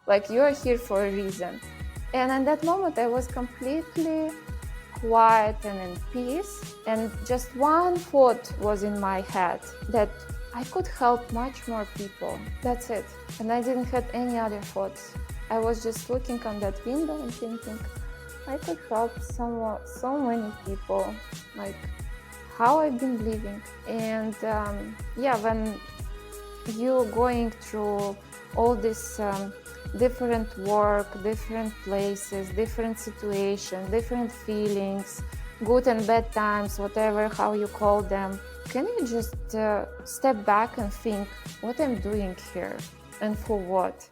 like you are here for a reason. And in that moment, I was completely quiet and in peace. And just one thought was in my head, that I could help much more people. That's it. And I didn't have any other thoughts. I was just looking on that window and thinking, I could help so many people, like how I've been living. And when you're going through all this different work, different places, different situations, different feelings, good and bad times, whatever, how you call them, can you just step back and think what I'm doing here and for what?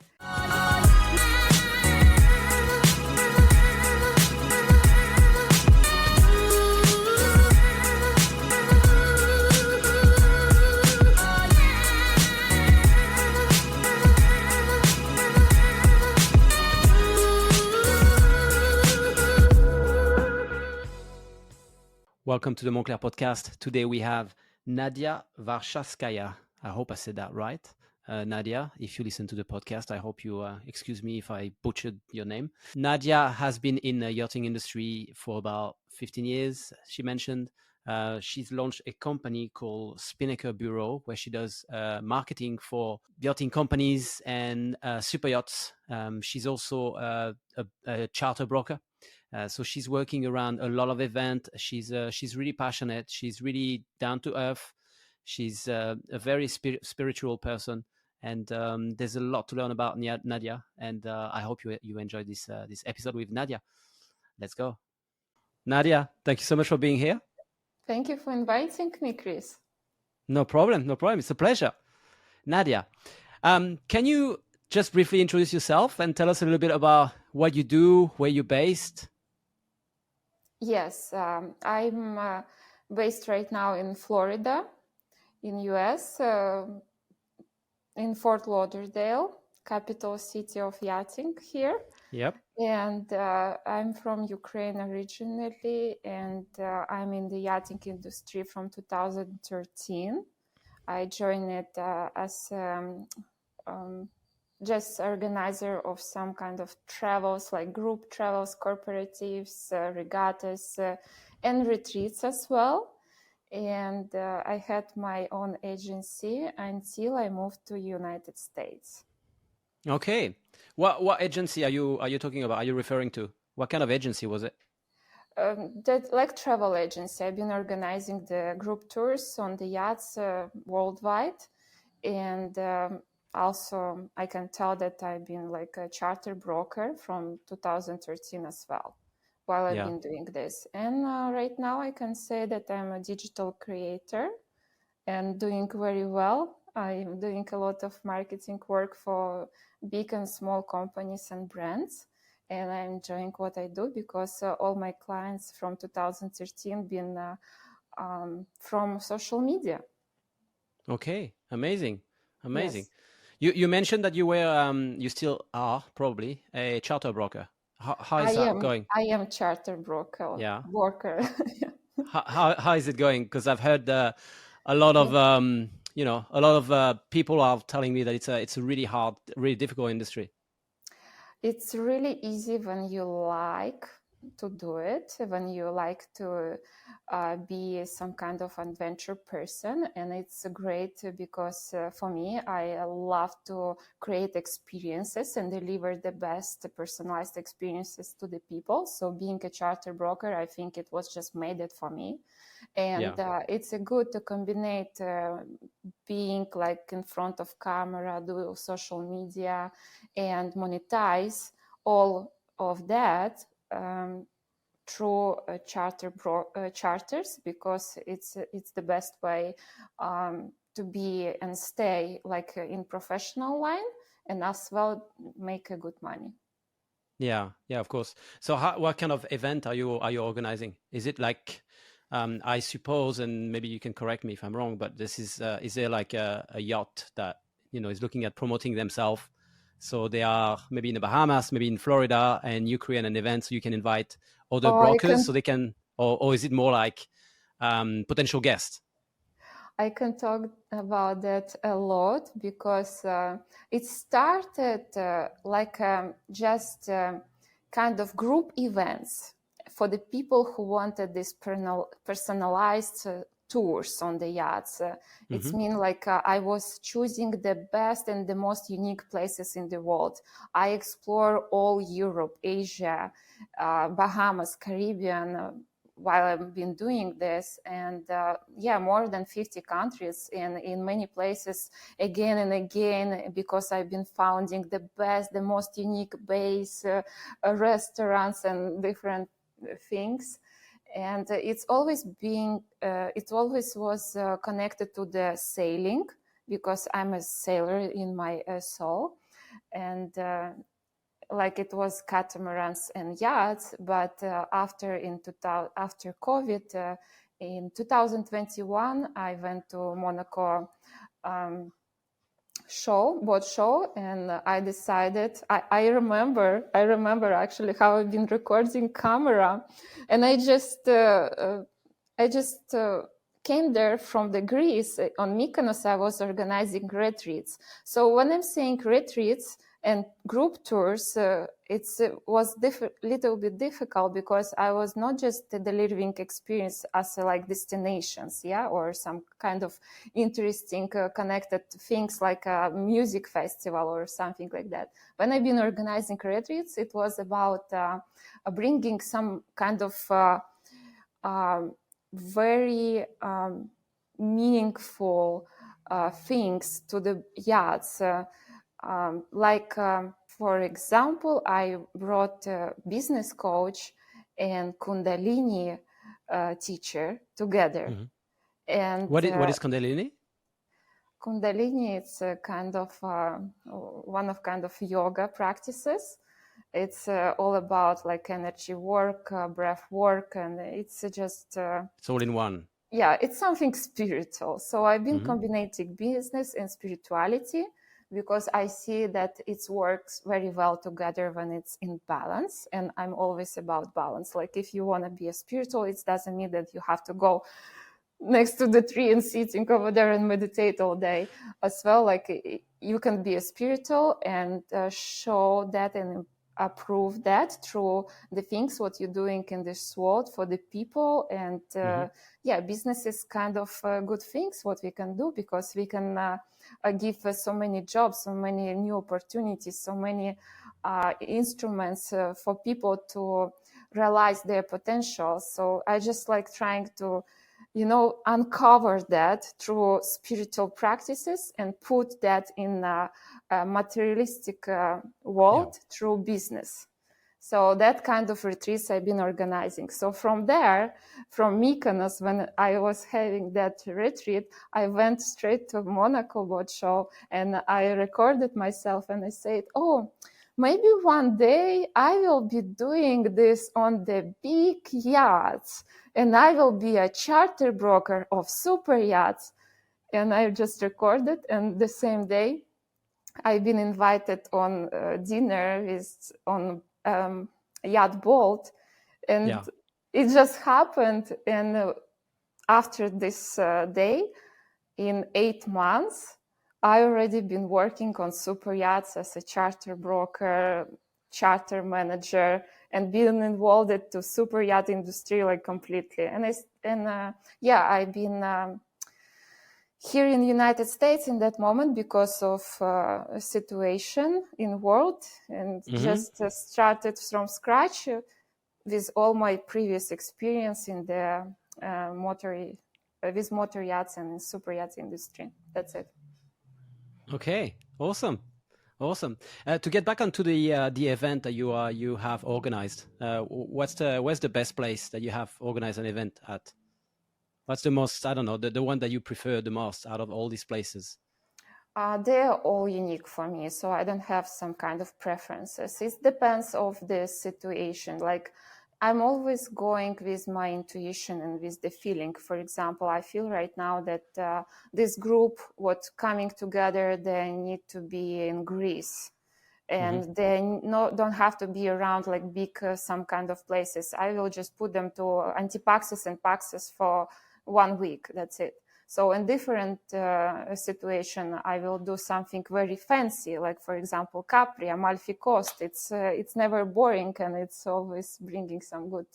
Welcome to the Montclair podcast. Today we have Nadia Warshavskaya. I hope I said that right. Nadia, if you listen to the podcast, I hope you excuse me if I butchered your name. Nadia has been in the yachting industry for about 15 years, she mentioned. She's launched a company called Spinnaker Bureau, where she does marketing for yachting companies and super yachts. She's also a charter broker. So she's working around a lot of events. She's really passionate. She's really down to earth. She's a very spiritual person, and there's a lot to learn about Nadia. And I hope you enjoy this episode with Nadia. Let's go, Nadia. Thank you so much for being here. Thank you for inviting me, Chris. No problem. It's a pleasure, Nadia. Can you just briefly introduce yourself and tell us a little bit about what you do, where you're based? Yes, I'm based right now in Florida, in US, in Fort Lauderdale, capital city of yachting here. Yep. And I'm from Ukraine originally, and I'm in the yachting industry from 2013. I joined it as just organizer of some kind of travels, like group travels, corporatives, regattas, and retreats as well. And I had my own agency until I moved to United States. Okay. What agency are you talking about? Are you referring to? What kind of agency was it? That like travel agency. I've been organizing the group tours on the yachts worldwide, and also I can tell that I've been like a charter broker from 2013 as well, while I've been doing this. And right now I can say that I'm a digital creator and doing very well. I'm doing a lot of marketing work for big and small companies and brands. And I'm enjoying what I do because all my clients from 2013 been from social media. Okay, amazing. Yes. You mentioned that you were, you still are probably a charter broker. How is that going? I am charter broker. Yeah. Worker. How is it going? Because I've heard a lot of people are telling me that it's a really hard, really difficult industry. It's really easy when you like to do it, when you like to be some kind of adventure person. And it's great because for me, I love to create experiences and deliver the best personalized experiences to the people. So being a charter broker, I think it was just made it for me. And it's a good to combine being like in front of camera, do social media, and monetize all of that through charters, because it's the best way to be and stay like in professional line, and as well make a good money. Yeah, of course. So what kind of event are you organizing? Is it like I suppose, and maybe you can correct me if I'm wrong, but this is there like a yacht that is looking at promoting themselves? So they are maybe in the Bahamas, maybe in Florida, and you create an event so you can invite other brokers so they can, or is it more like potential guests? I can talk about that a lot because it started just kind of group events for the people who wanted this personalized tours on the yachts. It's mean like I was choosing the best and the most unique places in the world. I explore all Europe, Asia, Bahamas, Caribbean, while I've been doing this, and more than 50 countries in many places again and again, because I've been founding the best, the most unique bays, restaurants and different things. And it always was connected to the sailing, because I'm a sailor in my soul. And like it was catamarans and yachts, but after COVID, in 2021, I went to Monaco boat show, and I decided. I remember actually how I've been recording camera, and I just came there from the Greece. On Mykonos, I was organizing retreats. So when I'm saying retreats and group tours, it was little bit difficult, because I was not just delivering experience as like destinations, or some kind of interesting connected things like a music festival or something like that. When I've been organizing retreats, it was about bringing some kind of very meaningful things to the yachts. For example, I brought a business coach and Kundalini teacher together. And what is Kundalini? Kundalini, it's a kind of one of yoga practices. It's all about like energy work, breath work, and it's just it's all in one. Yeah, it's something spiritual. So I've been combining business and spirituality, because I see that it works very well together when it's in balance. And I'm always about balance. Like if you want to be a spiritual, it doesn't mean that you have to go next to the tree and sitting over there and meditate all day as well. Like you can be a spiritual and show that and approve that through the things what you're doing in this world for the people. And business is kind of good things what we can do, because we can give so many jobs, so many new opportunities, so many instruments for people to realize their potential. So I just like trying to uncover that through spiritual practices and put that in a materialistic world through business. So that kind of retreats I've been organizing. So from there, from Mykonos, when I was having that retreat, I went straight to Monaco boat show, and I recorded myself, and I said, maybe one day I will be doing this on the big yachts, and I will be a charter broker of super yachts. And I just recorded, and the same day I've been invited on dinner on yacht boat, and it just happened. And after this day, in 8 months, I already been working on super yachts as a charter broker, charter manager, and being involved to super yacht industry like completely. And I've been here in the United States in that moment because of a situation in world, and just started from scratch with all my previous experience in the with motor yachts and super yachts industry. That's it. Okay, awesome. To get back onto the event that you have organized, where's the best place that you have organized an event at? What's the most, I don't know, the one that you prefer the most out of all these places? They're all unique for me, so I don't have some kind of preferences. It depends of the situation. Like I'm always going with my intuition and with the feeling. For example, I feel right now that this group, what's coming together, they need to be in Greece. And they don't have to be around like big some kind of places. I will just put them to Antipaxis and Paxos for 1 week. That's it. So in different situation, I will do something very fancy, like for example, Capri, Amalfi Coast. It's never boring, and it's always bringing some good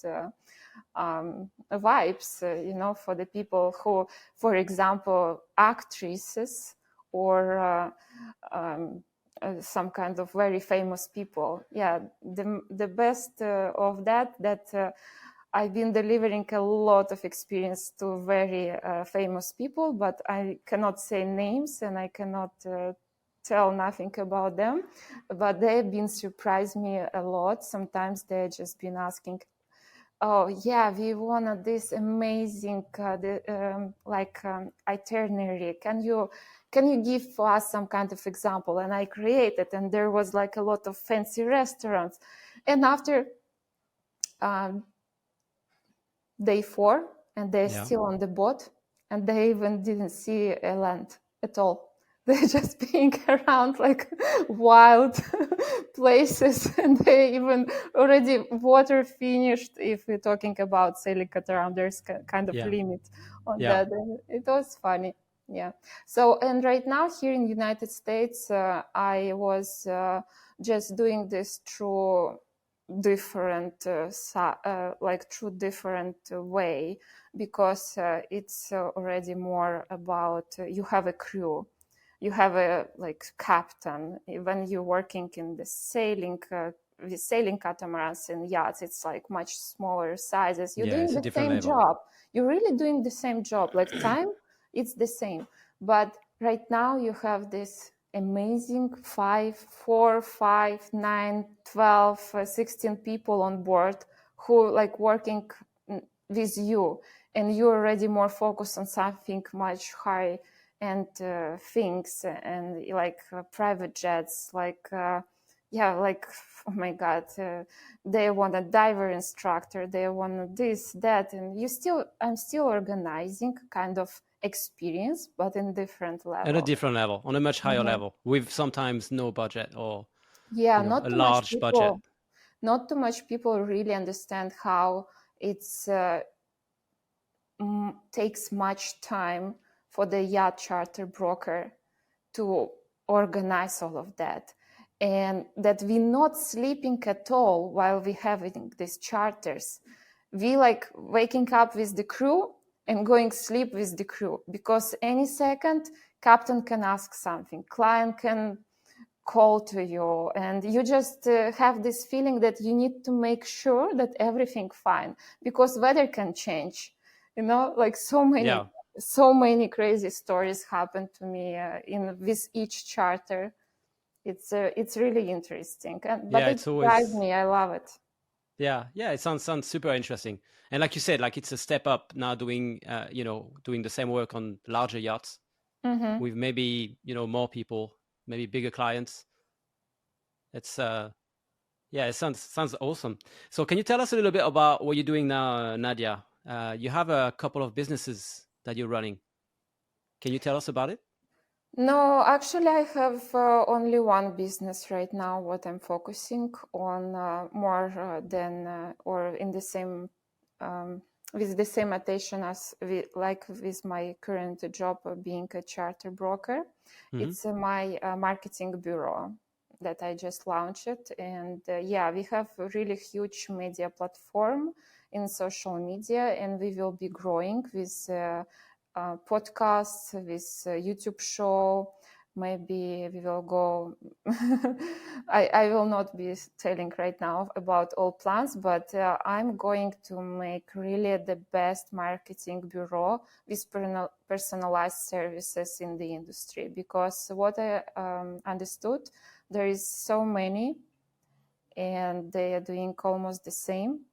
vibes, for the people who, for example, actresses or some kind of very famous people. Yeah, the best of that I've been delivering a lot of experience to very famous people, but I cannot say names and I cannot tell nothing about them. But they've been surprised me a lot. Sometimes they've just been asking, "Oh yeah, we wanted this amazing itinerary. Can you give for us some kind of example?" And I created, and there was like a lot of fancy restaurants. And after day 4, and they're still on the boat, and they even didn't see a land at all. They're just being around like wild places, and they even already water finished. If we're talking about sailing at around, there's kind of limit on that. And it was funny. Yeah. So, and right now here in the United States, I was just doing this through different through different way, because it's already more about you have a crew, you have a like captain. When you're working in the sailing with sailing catamarans and yachts, it's like much smaller sizes. You're doing the same job. You're really doing the same job. Like time, it's the same. But right now you have this amazing 5, 4, 5, 9, 12, 16 people on board who like working with you, and you're already more focused on something much high and things, and like private jets, like like, oh my god, they want a diver instructor, they want this, that, and I'm still organizing kind of experience, but in different level. At a different level, on a much higher level, with sometimes no budget or not a too large budget. Not too much people really understand how it's takes much time for the yacht charter broker to organize all of that, and that we're not sleeping at all while we having these charters. We like waking up with the crew and going sleep with the crew, because any second captain can ask something, client can call to you, and you just have this feeling that you need to make sure that everything fine, because weather can change, like so many crazy stories happen to me in with each charter. It's really interesting, but it drives me. I love it. Yeah, it sounds super interesting. And like you said, like it's a step up now, doing doing the same work on larger yachts with maybe more people, maybe bigger clients. It's it sounds awesome. So can you tell us a little bit about what you're doing now, Nadia? You have a couple of businesses that you're running. Can you tell us about it? No, actually, I have only one business right now. What I'm focusing on more than or in the same with the same attention as like with my current job being a charter broker. It's my marketing bureau that I just launched, and we have a really huge media platform in social media, and we will be growing with podcasts, with YouTube show. Maybe we will go. I will not be telling right now about all plans, but I'm going to make really the best marketing bureau with personalized services in the industry. Because what I understood, there is so many, and they are doing almost the same.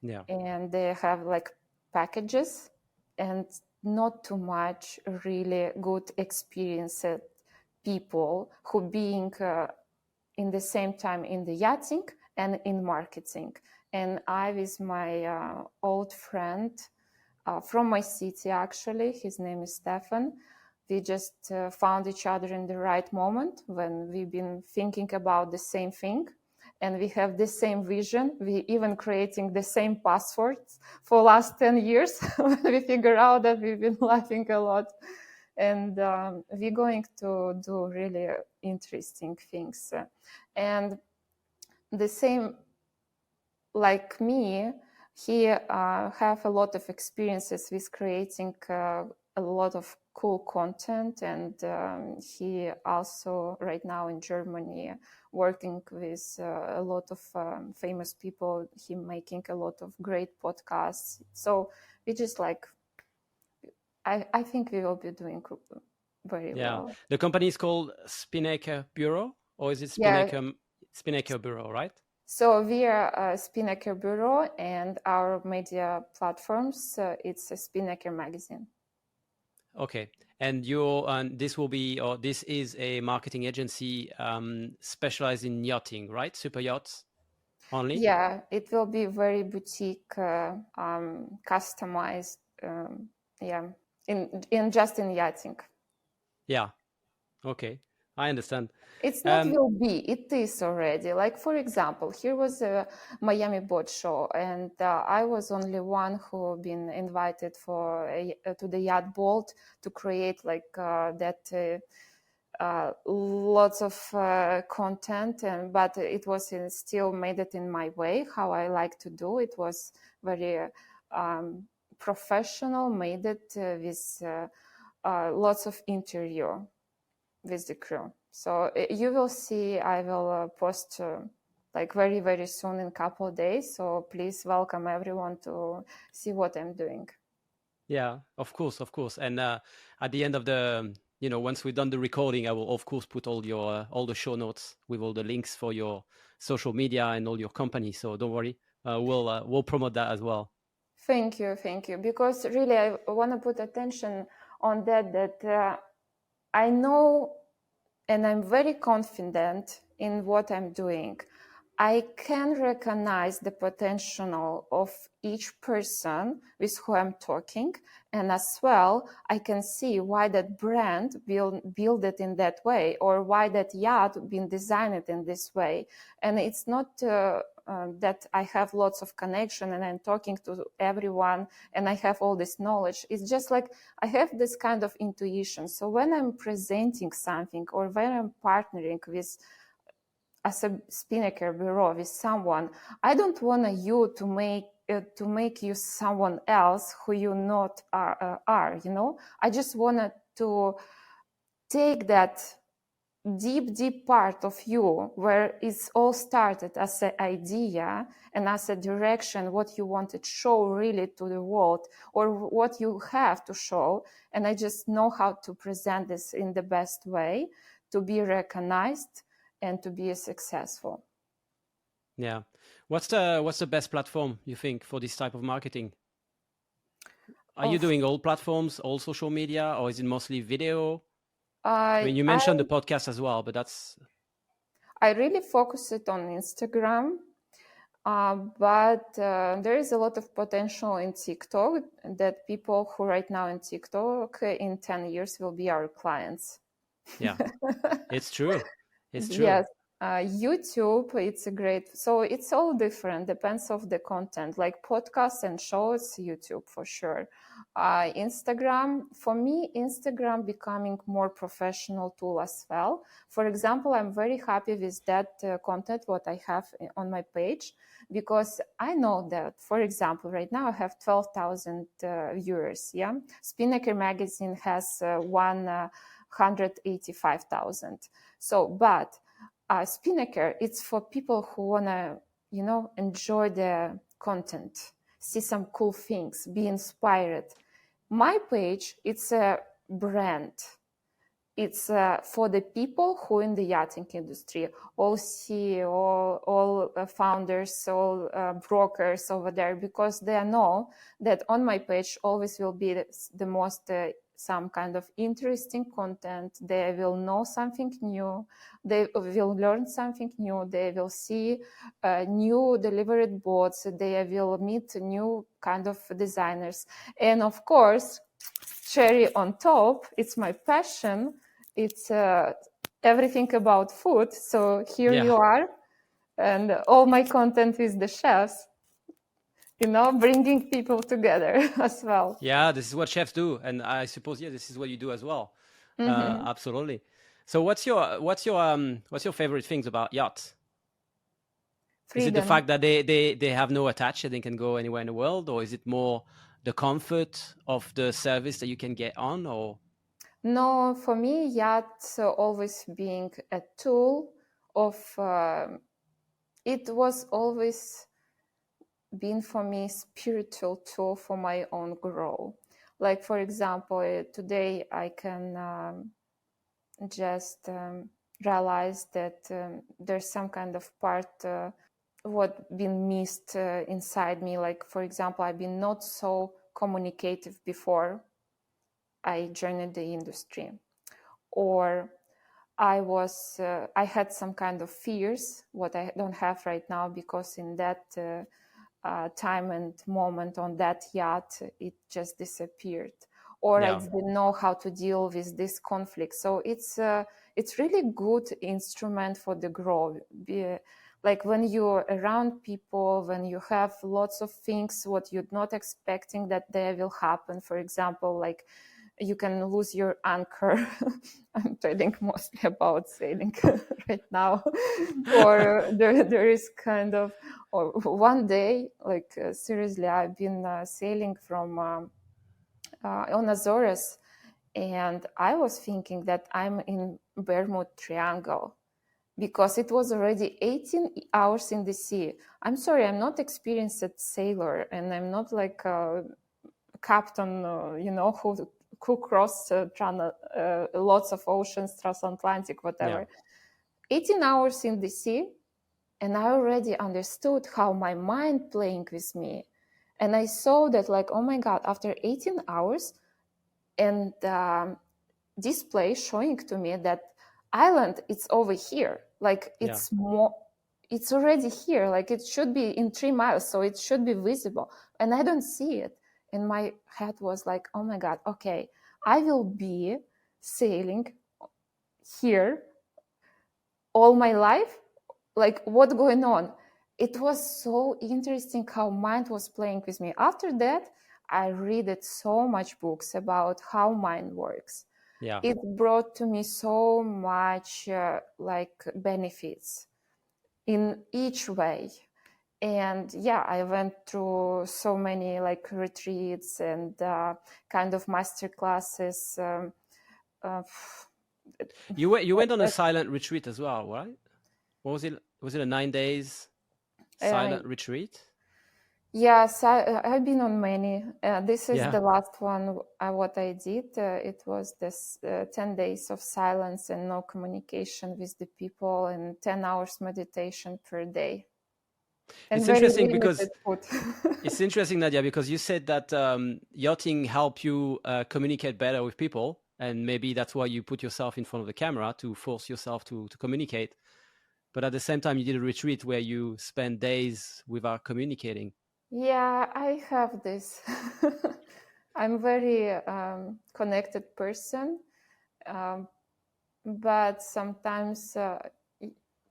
Yeah. And they have like packages and not too much really good experienced people who being in the same time in the yachting and in marketing. And I, with my old friend from my city, actually, his name is Stefan, we just found each other in the right moment when we've been thinking about the same thing. and we have the same vision. We even creating the same passwords for last 10 years. We figure out that we've been laughing a lot, and we're going to do really interesting things. And the same, like me, he have a lot of experiences with creating a lot of cool content, and he also right now in Germany working with a lot of famous people. He making a lot of great podcasts. So we just like, I think we will be doing very well. The company is called Spinnaker Bureau, or is it Yeah. Spinnaker Bureau, right? So we are a Spinnaker Bureau, and our media platforms, it's a Spinnaker magazine. Okay. And this is a marketing agency specialized in yachting, right? Super yachts only? Yeah, it will be very boutique, customized, in just in yachting. Yeah. Okay. I understand. It's not will be, it is already. Like, for example, here was a Miami boat show, and I was only one who been invited to the yacht boat to create like lots of content, but it was still made it in my way, how I like to do. It was very professional, made it with lots of interview with the crew. So you will see, I will post like very, very soon in a couple of days. So please welcome everyone to see what I'm doing. Yeah, of course. And at the end of the, once we've done the recording, I will of course put all the show notes with all the links for your social media and all your company. So don't worry, we'll promote that as well. Thank you. Because really, I want to put attention on that I know, and I'm very confident in what I'm doing. I can recognize the potential of each person with who I'm talking. And as well, I can see why that brand will build it in that way, or why that yacht been designed in this way. And it's not that I have lots of connection and I'm talking to everyone and I have all this knowledge. It's just like I have this kind of intuition. So when I'm presenting something, or when I'm partnering with as a Spinnaker Bureau with someone, I don't want you to make you someone else who you not are. I just wanted to take that deep part of you where it's all started as an idea and as a direction, what you want to show really to the world, or what you have to show. And I just know how to present this in the best way to be recognized and to be successful. Yeah. What's the best platform you think for this type of marketing? Are you doing all platforms, all social media, or is it mostly video? I mean, you mentioned the podcast as well, but I really focus it on Instagram, but there is a lot of potential in TikTok, that people who right now in TikTok in 10 years will be our clients. Yeah, it's true. Yes. YouTube, it's a great, so it's all different, depends of the content, like podcasts and shows, YouTube for sure. Instagram, for me, Instagram becoming more professional tool as well. For example, I'm very happy with that content, what I have on my page, because I know that, for example, right now I have 12,000 viewers. Yeah. Spinnaker magazine has 185,000. So, but Spinnaker, it's for people who want to, enjoy the content, see some cool things, be inspired. My page, it's a brand. It's for the people who in the yachting industry, all CEO, all founders, all brokers over there, because they know that on my page always will be the most some kind of interesting content. They will know something new. They will learn something new. They will see new delivered boats. They will meet new kind of designers. And of course, cherry on top, it's my passion. It's everything about food. So here you are. And all my content is the chefs, bringing people together as well. Yeah, this is what chefs do, and I suppose this is what you do as well. Mm-hmm. Absolutely. So, what's your favorite things about yachts? Is it the Freedom. fact that they have no attach and they can go anywhere in the world, or is it more the comfort of the service that you can get on? Or No, for me, yachts always being a tool of. It was always been for me spiritual tool for my own growth. Like for example, today I can just realize that there's some kind of part what been missed inside me. Like for example, I've been not so communicative before I joined the industry, or I had some kind of fears what I don't have right now, because in that time and moment on that yacht it just disappeared, or I yeah, didn't know how to deal with this conflict. So it's really good instrument for the growth. Like when you're around people, when you have lots of things what you're not expecting that they will happen. For example, like you can lose your anchor. I'm telling mostly about sailing right now. Or there is kind of, or one day, like seriously, I've been sailing from on Azores, and I was thinking that I'm in Bermuda Triangle because it was already 18 hours in the sea. I'm sorry, I'm not experienced sailor, and I'm not like a captain, who crossed lots of oceans, transatlantic, yeah, whatever. 18 hours in the sea, and I already understood how my mind playing with me. And I saw that, like, oh my God, after 18 hours, and display showing to me that island it's over here, like yeah, it's already here, like it should be in 3 miles, so it should be visible, and I don't see it. And my head was like, oh my God, okay, I will be sailing here all my life, like what's going on? It was so interesting how mind was playing with me. After that, I read it so much books about how mind works. yeah. It brought to me so much like benefits in each way. And yeah, I went through so many like retreats and kind of master classes. Uh, You went on a silent retreat as well, right? What was it? Was it a 9 days uh, silent retreat? yes, I've been on many. This is Yeah. the last one what I did. It was this 10 days of silence and no communication with the people, and 10 hours meditation per day, and It's very interesting because limited food. it's interesting, Nadia, because you said that yachting help you communicate better with people, and maybe that's why you put yourself in front of the camera to force yourself to communicate. But at the same time, you did a retreat where you spend days without communicating. Yeah, I have this. I'm very connected person, um, but sometimes,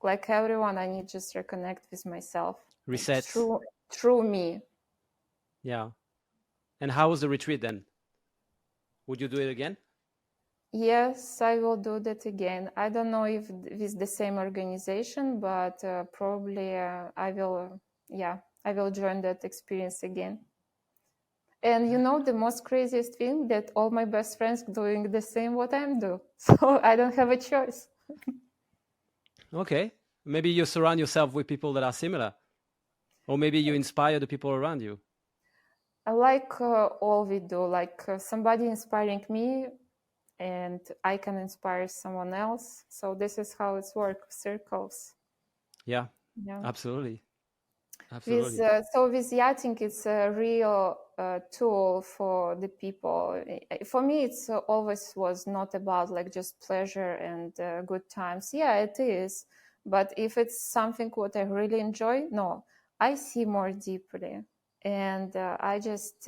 like everyone, I need just reconnect with myself, like Reset. through me. Yeah. And how was the retreat then? Would you do it again? Yes, I will do that again. I don't know if with the same organization, but probably yeah, I will join that experience again. And the most craziest thing that all my best friends doing the same what I'm do. So I don't have a choice. Okay. Maybe you surround yourself with people that are similar, or maybe you inspire the people around you. I like all we do, like somebody inspiring me, and I can inspire someone else. So this is how it's work, circles. Yeah, Yeah. absolutely. With Absolutely. with yachting, it's a real tool for the people. For me, it's always was not about like just pleasure and good times. Yeah, it is, but if it's something what I really enjoy, no, I see more deeply, and I just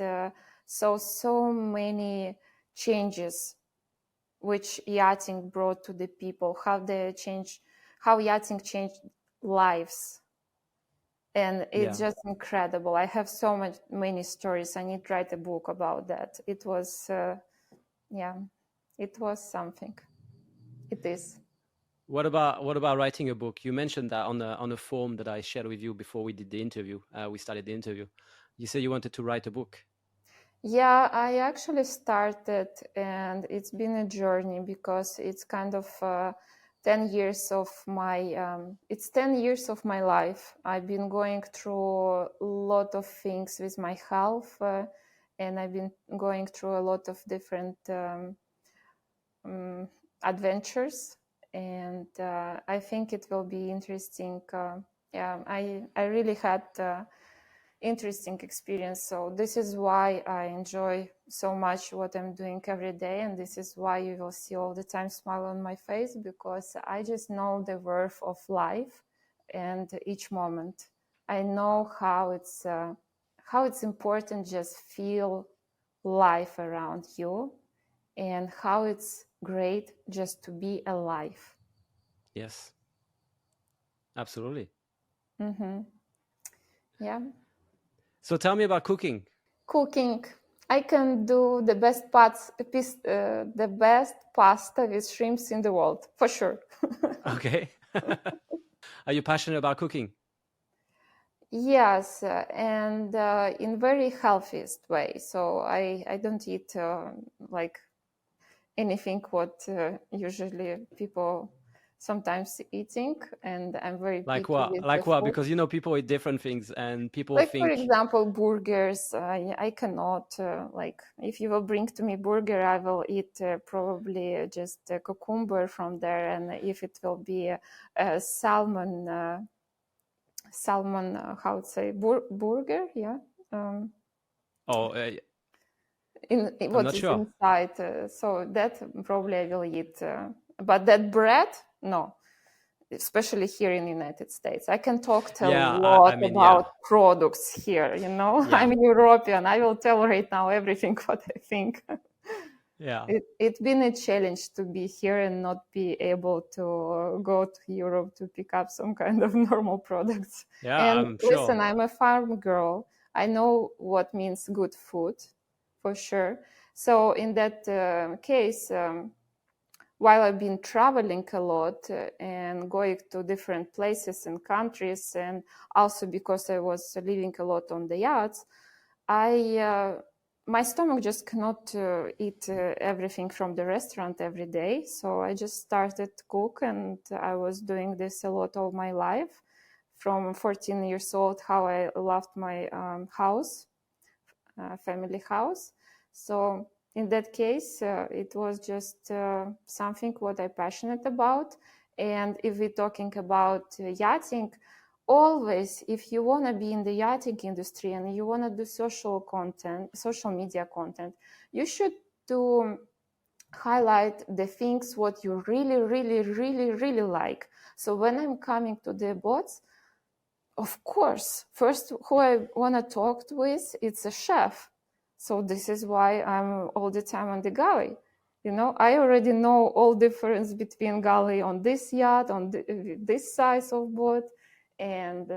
saw so many changes which yachting brought to the people. How yachting changed lives And it's Yeah. just incredible. I have many stories. I need to write a book about that. It was, it was something. It is. What about writing a book? You mentioned that on a form that I shared with you before we did the interview. We started the interview. You said you wanted to write a book. Yeah, I actually started, and it's been a journey because it's kind of 10 years of it's 10 years of my life. I've been going through a lot of things with my health, and I've been going through a lot of different adventures, and I think it will be interesting. I really had interesting experience. So this is why I enjoy so much what I'm doing every day, and this is why you will see all the time smile on my face, because I just know the worth of life and each moment. I know how it's important just feel life around you, and how it's great just to be alive. Yes, absolutely. Mm-hmm. Yeah. So tell me about cooking. Cooking. I can do the best pasta with shrimps in the world, for sure. Okay. Are you passionate about cooking? Yes, and in very healthiest way. So I don't eat like anything what usually people sometimes eating, and I'm very Like picky what? with the Like what? food. Because people eat different things, and people Like for think, example, burgers. I cannot like if you will bring to me burger, I will eat probably just a cucumber from there, and if it will be a salmon, how to say burger, yeah. Um, "Oh, in I'm what not is sure." inside, so that probably I will eat. But that bread, no. Especially here in the United States. I can talk a Yeah, lot I mean, yeah, about products here, yeah, I'm European. I will tell right now everything what I think. yeah, It's been a challenge to be here and not be able to go to Europe to pick up some kind of normal products. yeah. And I'm sure. listen, I'm a farm girl. I know what means good food, for sure. So in that case, while I've been traveling a lot and going to different places and countries, and also because I was living a lot on the yachts, I my stomach just cannot eat everything from the restaurant every day. So I just started to cook, and I was doing this a lot all my life. From 14 years old, how I loved my house, family house. So in that case, it was just something what I'm passionate about. And if we're talking about yachting, always, if you want to be in the yachting industry and you want to do social media content, you should do highlight the things what you really, really, really, really like. So when I'm coming to the boats, of course, first who I want to talk with, it's a chef. So this is why I'm all the time on the galley. I already know all difference between galley on this yacht, on this size of boat, and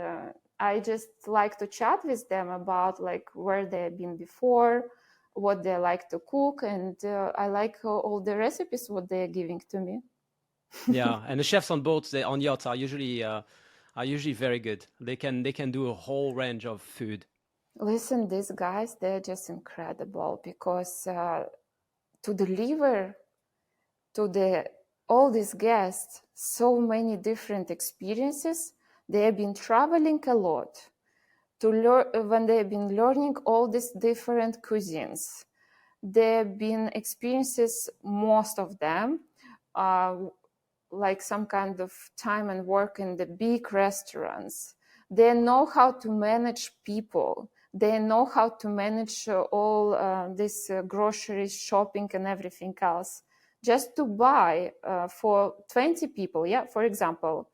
I just like to chat with them about like where they've been before, what they like to cook, and I like all the recipes what they're giving to me. Yeah, and the chefs on boats, on yachts, are usually very good. They can do a whole range of food. Listen, these guys, they're just incredible because to deliver to all these guests so many different experiences, they have been traveling a lot to learn when they have been learning all these different cuisines. There have been experiences, most of them, uh, like some kind of time and work in the big restaurants. They know how to manage people. They know how to manage all this groceries, shopping, and everything else. Just to buy for 20 people, yeah, for example,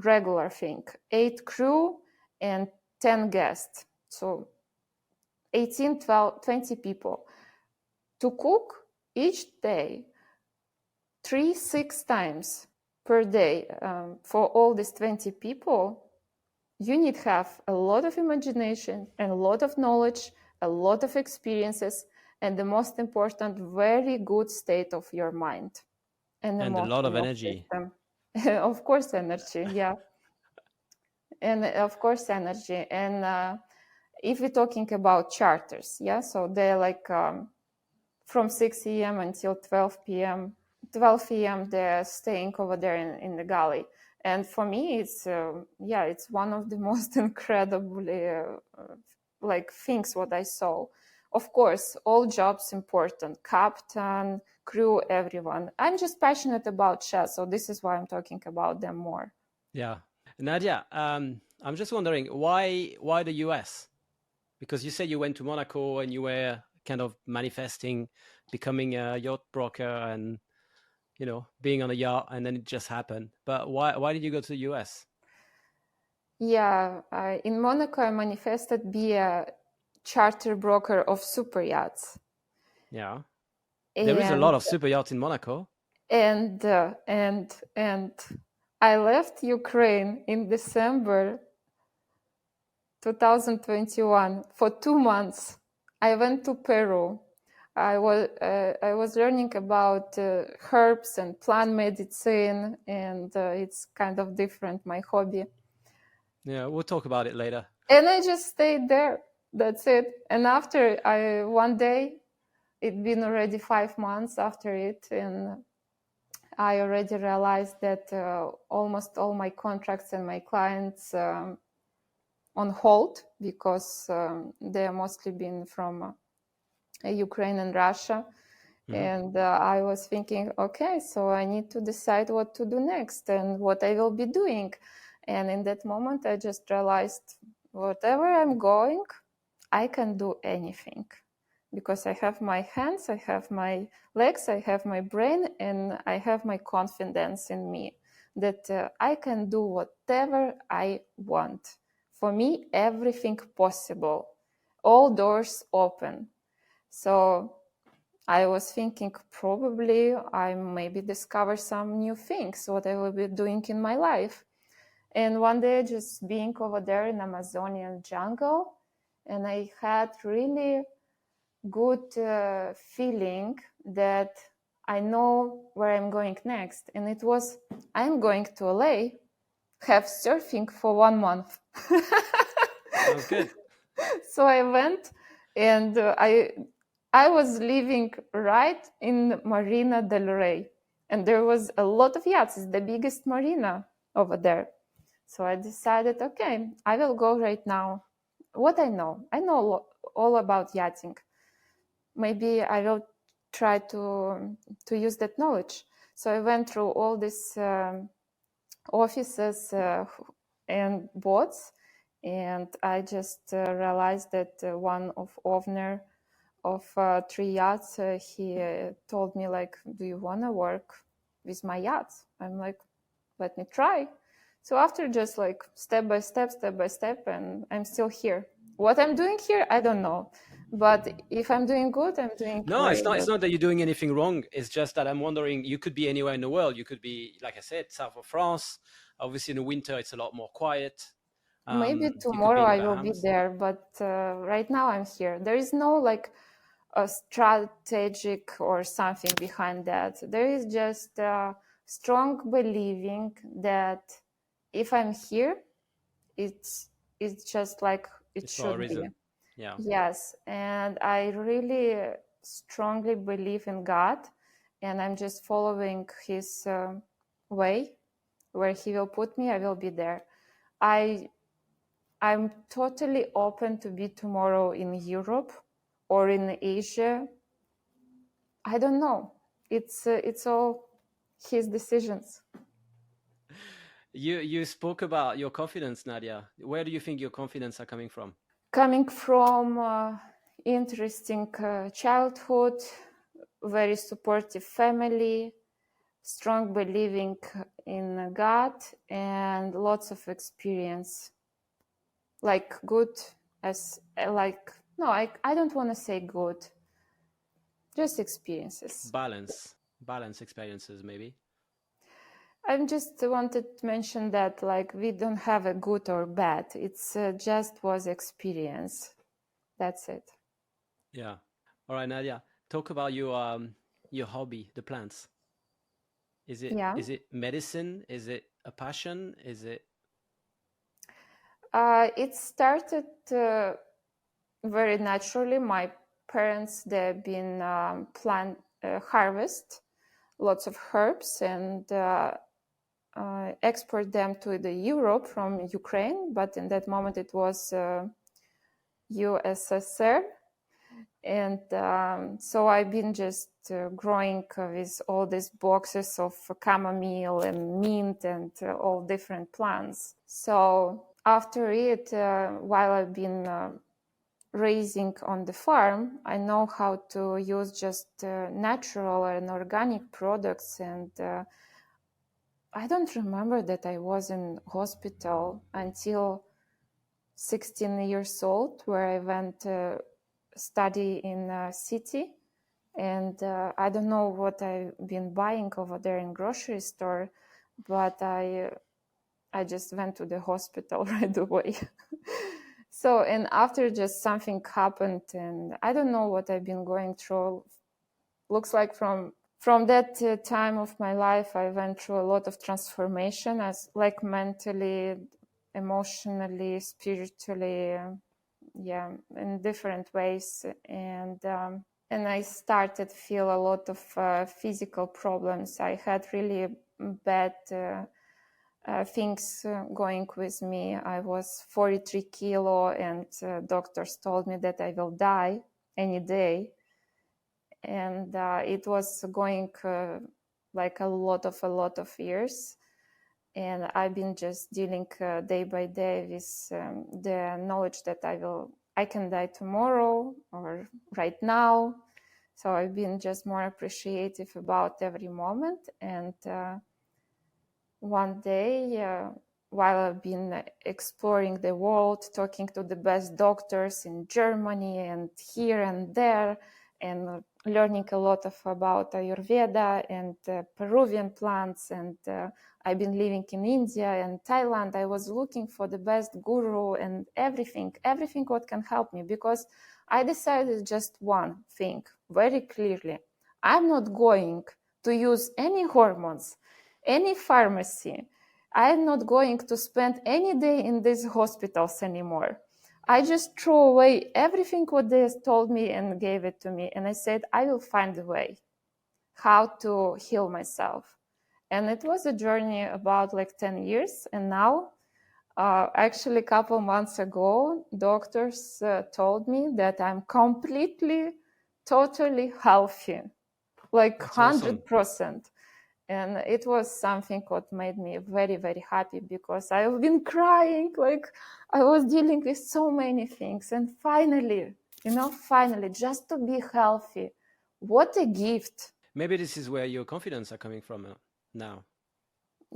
regular thing, 8 crew and 10 guests. So 18, 12, 20 people. To cook each day 3, 6 times per day for all these 20 people, you need to have a lot of imagination and a lot of knowledge, a lot of experiences, and the most important, very good state of your mind and And a lot of emotional energy. system. Of course, energy, yeah. And of course, energy. And if we're talking about charters, yeah, so they're like from 6 a.m. until 12 p.m. 12 a.m. they're staying over there in the galley. And for me, it's it's one of the most incredibly like things what I saw. Of course, all jobs important: captain, crew, everyone. I'm just passionate about chess, so this is why I'm talking about them more. Yeah. Nadia, I'm just wondering why the US? Because you said you went to Monaco and you were kind of manifesting becoming a yacht broker and being on a yacht, and then it just happened. But why did you go to the US? Yeah, in Monaco, I manifested be a charter broker of super yachts, Yeah. There is a and lot of super yachts in Monaco. and I left Ukraine in December 2021 for 2 months. I went to Peru. I was learning about herbs and plant medicine, and it's kind of different, my hobby. Yeah, we'll talk about it later. And I just stayed there. That's it. And after one day, it'd been already 5 months after it, and I already realized that almost all my contracts and my clients on hold, because they're mostly been from Ukraine and Russia. Mhm. And I was thinking, okay, so I need to decide what to do next and what I will be doing. And in that moment, I just realized, whatever I'm going, I can do anything, because I have my hands, I have my legs, I have my brain, and I have my confidence in me that I can do whatever I want. For me, everything possible, all doors open. So I was thinking, probably I maybe discover some new things, what I will be doing in my life. And one day, just being over there in Amazonian jungle, and I had really good feeling that I know where I'm going next. And it was, I'm going to LA, have surfing for 1 month. Sounds good. So I went, and I was living right in Marina del Rey, and there was a lot of yachts. It's the biggest marina over there. So I decided, okay, I will go right now. What I know all about yachting. Maybe I will try to use that knowledge. So I went through all these offices and boats, and I just realized that one of owner of 3 yachts, he told me, like, do you want to work with my yachts? I'm like, let me try. So after just like step by step, and I'm still here. What I'm doing here, I don't know. But if I'm doing good, I'm doing No, very it's good. not that you're doing anything wrong. It's just that I'm wondering, you could be anywhere in the world. You could be, like I said, south of France. Obviously in the winter it's a lot more quiet. Maybe You could be tomorrow in the I will be Bahamas. there, but right now I'm here. There is no like a strategic or something behind that. There is just a strong believing that if I'm here, it's just like it It's for a should be. reason. Yeah. Yes, and I really strongly believe in God, and I'm just following His way. Where He will put me, I will be there. I'm totally open to be tomorrow in Europe or in Asia. I don't know. It's all His decisions. You spoke about your confidence, Nadia. Where do you think your confidence are coming from? Coming from interesting childhood, very supportive family, strong believing in God, and lots of experience. Like good as like no, I don't want to say good, just experiences. Balance experiences, maybe. I just wanted to mention that, like, we don't have a good or bad. It's just was experience. That's it. Yeah. All right, Nadia, talk about your hobby, the plants. Yeah. Is it medicine? Is it a passion? Is it? It started very naturally. My parents, they've been plant harvest lots of herbs and export them to the Europe from Ukraine. But in that moment, it was USSR. And so I've been just growing with all these boxes of chamomile and mint and all different plants. So after it, while I've been raising on the farm, I know how to use just natural and organic products. And I don't remember that I was in hospital until 16 years old, where I went study in a city. And I don't know what I've been buying over there in grocery store, but I just went to the hospital right away. So, and after just something happened, and I don't know what I've been going through. Looks like from that time of my life, I went through a lot of transformation, as like mentally, emotionally, spiritually, yeah, in different ways. And I started to feel a lot of physical problems. I had really bad things going with me. I was 43 kilo, and doctors told me that I will die any day. And it was going like a lot of years. And I've been just dealing day by day with the knowledge that I can die tomorrow or right now. So I've been just more appreciative about every moment. And one day, while I've been exploring the world, talking to the best doctors in Germany and here and there, and learning a lot about Ayurveda and Peruvian plants, and I've been living in India and Thailand. I was looking for the best guru and everything what can help me, because I decided just one thing very clearly. I'm not going to use any hormones, any pharmacy. I'm not going to spend any day in these hospitals anymore. I just threw away everything what they told me and gave it to me. And I said, I will find a way how to heal myself. And it was a journey about like 10 years. And now, actually a couple months ago, doctors told me that I'm completely, totally healthy, like That's 100%. And it was something what made me very, very happy, because I've been crying, like I was dealing with so many things. And finally, just to be healthy, what a gift. Maybe this is where your confidence are coming from now.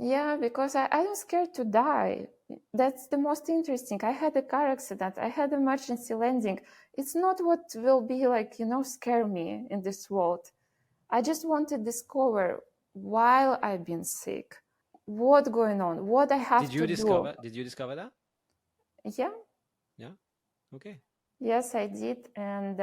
Yeah, because I'm scared to die. That's the most interesting. I had a car accident. I had emergency landing. It's not what will be like, scare me in this world. I just want to discover while I've been sick, what's going on, what I have to do. Did you discover that? Yeah. Yeah. Okay. Yes, I did. And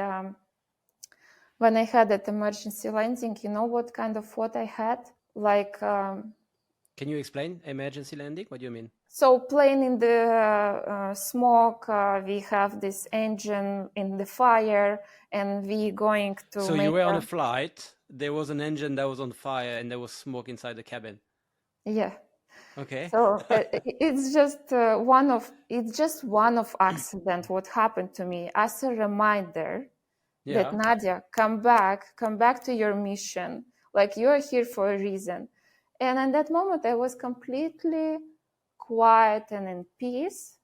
when I had that emergency landing, you know what kind of what I had? Like, can you explain emergency landing? What do you mean? So plane in the smoke, we have this engine in the fire, and we going to So you were on a flight, there was an engine that was on fire, and there was smoke inside the cabin. Yeah. Okay. So it's just one of accident what happened to me, as a reminder that, Nadia, come back to your mission. Like, you're here for a reason. And in that moment, I was completely quiet and in peace.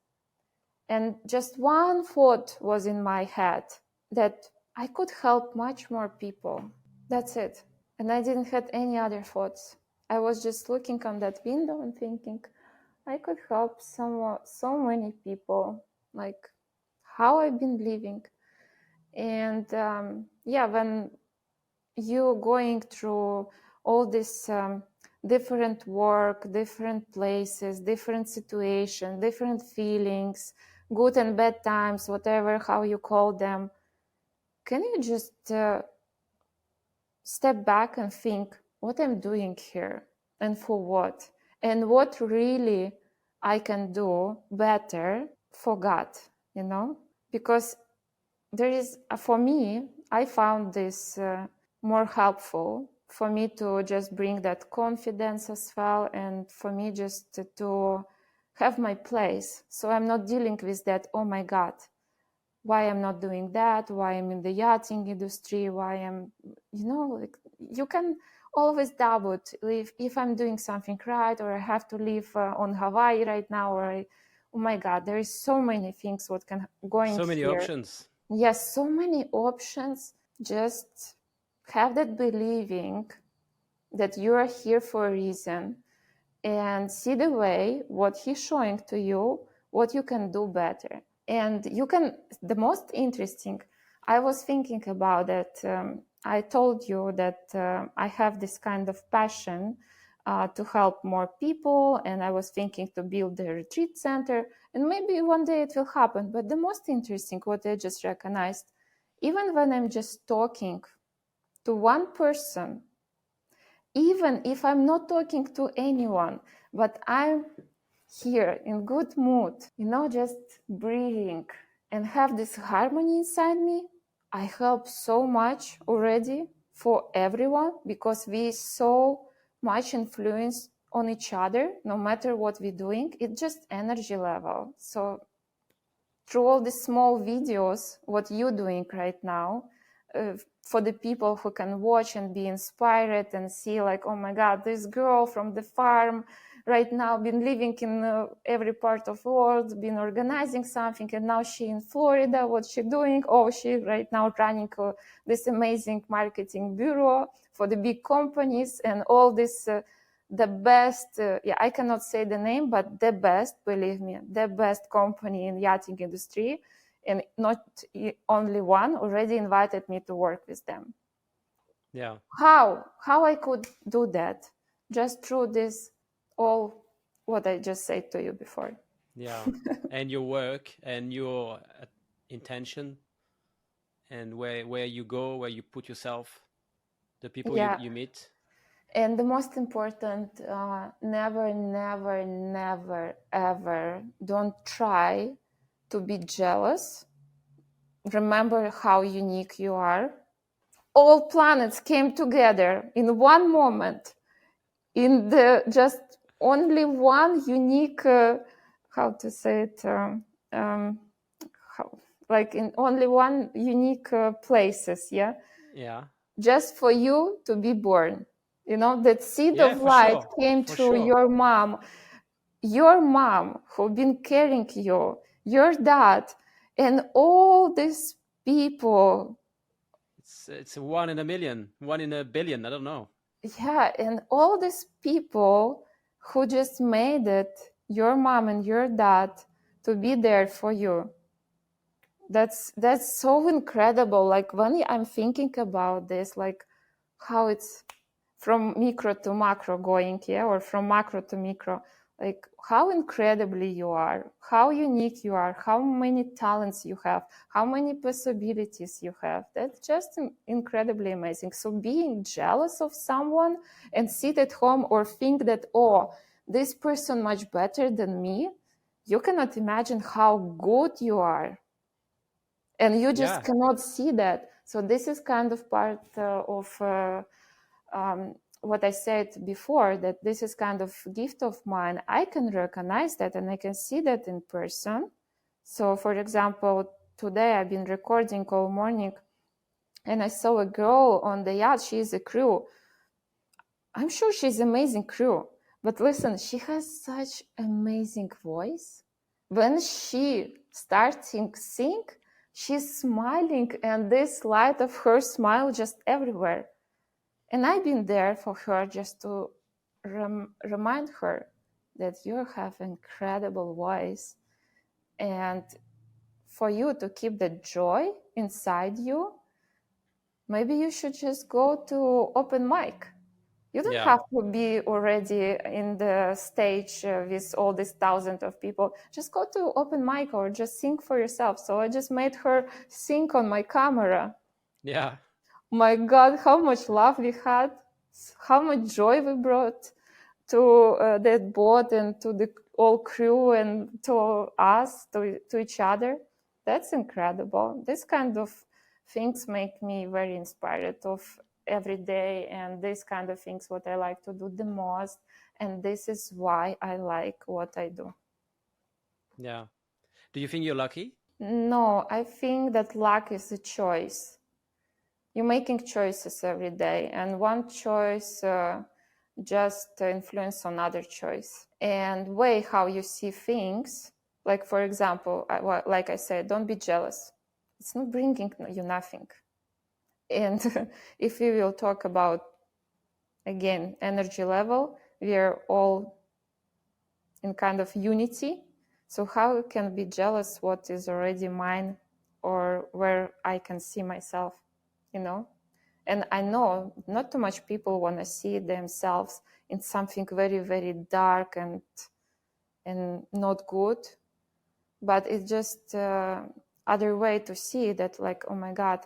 And just one thought was in my head, that I could help much more people. That's it. And I didn't have any other thoughts. I was just looking on that window and thinking, I could help so many people, like how I've been living. And when you're going through all these different work, different places, different situation, different feelings, good and bad times, whatever, how you call them. Can you just step back and think what I'm doing here and for what? And what really I can do better for God, you know? Because there is, for me, I found this more helpful for me to just bring that confidence as well, and for me just to have my place. So I'm not dealing with that, oh my God, why I'm not doing that, why I'm in the yachting industry, why I'm, you know, like, you can always doubt if I'm doing something right, or I have to live on Hawaii right now, or oh my God, there is so many things what can going So many here. options. Yes, so many options. Just have that believing that you are here for a reason, and see the way what he's showing to you, what you can do better. And you can, the most interesting, I was thinking about that. I told you that I have this kind of passion to help more people, and I was thinking to build a retreat center, and maybe one day it will happen. But the most interesting, what I just recognized, even when I'm just talking to one person, even if I'm not talking to anyone, but I'm here in good mood, you know, just breathing and have this harmony inside me, I help so much already for everyone, because we so much influence on each other, no matter what we're doing. It's just energy level. So through all these small videos, what you're doing right now, for the people who can watch and be inspired and see like, oh my God, this girl from the farm right now been living in every part of the world, been organizing something, and now she in Florida, what's she doing? Oh, she right now running this amazing marketing bureau for the big companies, and all this the best, I cannot say the name, but the best, believe me, the best company in yachting industry, and not only one, already invited me to work with them. Yeah. How I could do that? Just through this, all what I just said to you before. Yeah. And your work and your intention, and where you go, where you put yourself, the people you meet. And the most important, never, never, never, ever, don't try to be jealous. Remember how unique you are. All planets came together in one moment, in the just only one unique, how to say it, like in only one unique places, yeah? Yeah. Just for you to be born. You know, that seed Yeah, of for light sure. came For through sure. your mom who been carrying you, your dad, and all these people. It's a 1 in a million, 1 in a billion. I don't know. Yeah, and all these people who just made it, your mom and your dad, to be there for you. That's so incredible. Like when I'm thinking about this, like how it's from micro to macro going, yeah, or from macro to micro, like how incredibly you are, how unique you are, how many talents you have, how many possibilities you have. That's just incredibly amazing. So being jealous of someone and sit at home or think that, oh, this person much better than me, you cannot imagine how good you are, and you just cannot see that. So this is kind of part of what I said before, that this is kind of gift of mine. I can recognize that and I can see that in person. So for example, today I've been recording all morning and I saw a girl on the yacht. She is a crew. I'm sure she's amazing crew, but listen, she has such amazing voice. When she starting sing, she's smiling, and this light of her smile just everywhere. And I've been there for her just to remind her that you have incredible voice, and for you to keep the joy inside you, maybe you should just go to open mic You don't Yeah. have to be already in the stage with all these thousands of people. Just go to open mic or just sing for yourself. So I just made her sing on my camera. Yeah. My God, how much love we had, how much joy we brought to that boat and to the whole crew and to us, to each other. That's incredible. This kind of things make me very inspired of every day, and this kind of things what I like to do the most, and this is why I like what I do. Yeah. Do you think you're lucky? No, I think that luck is a choice. You're making choices every day, and one choice just influence another choice, and way how you see things. Like for example, like I said, don't be jealous. It's not bringing you nothing. And if we will talk about again energy level, we are all in kind of unity. So how can be jealous what is already mine, or where I can see myself, you know? And I know not too much people want to see themselves in something very, very dark and not good. But it's just other way to see that, like, oh my God,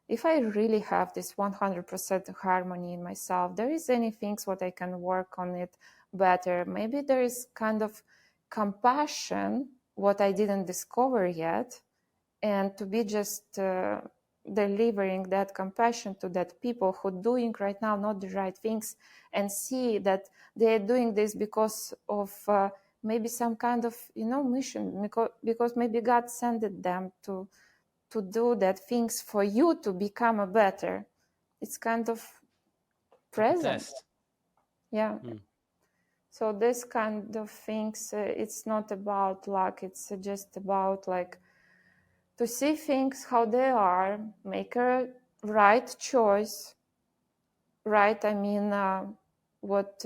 if I really have this 100% harmony in myself, there is any things what I can work on it better. Maybe there is kind of compassion what I didn't discover yet, and to be just delivering that compassion to that people who doing right now not the right things, and see that they are doing this because of maybe some kind of mission, because maybe God sent them to do that things for you to become a better. It's kind of Like a present. test. Yeah. So this kind of things, it's not about luck. It's just about like to see things how they are, make a right choice. Right, I mean, what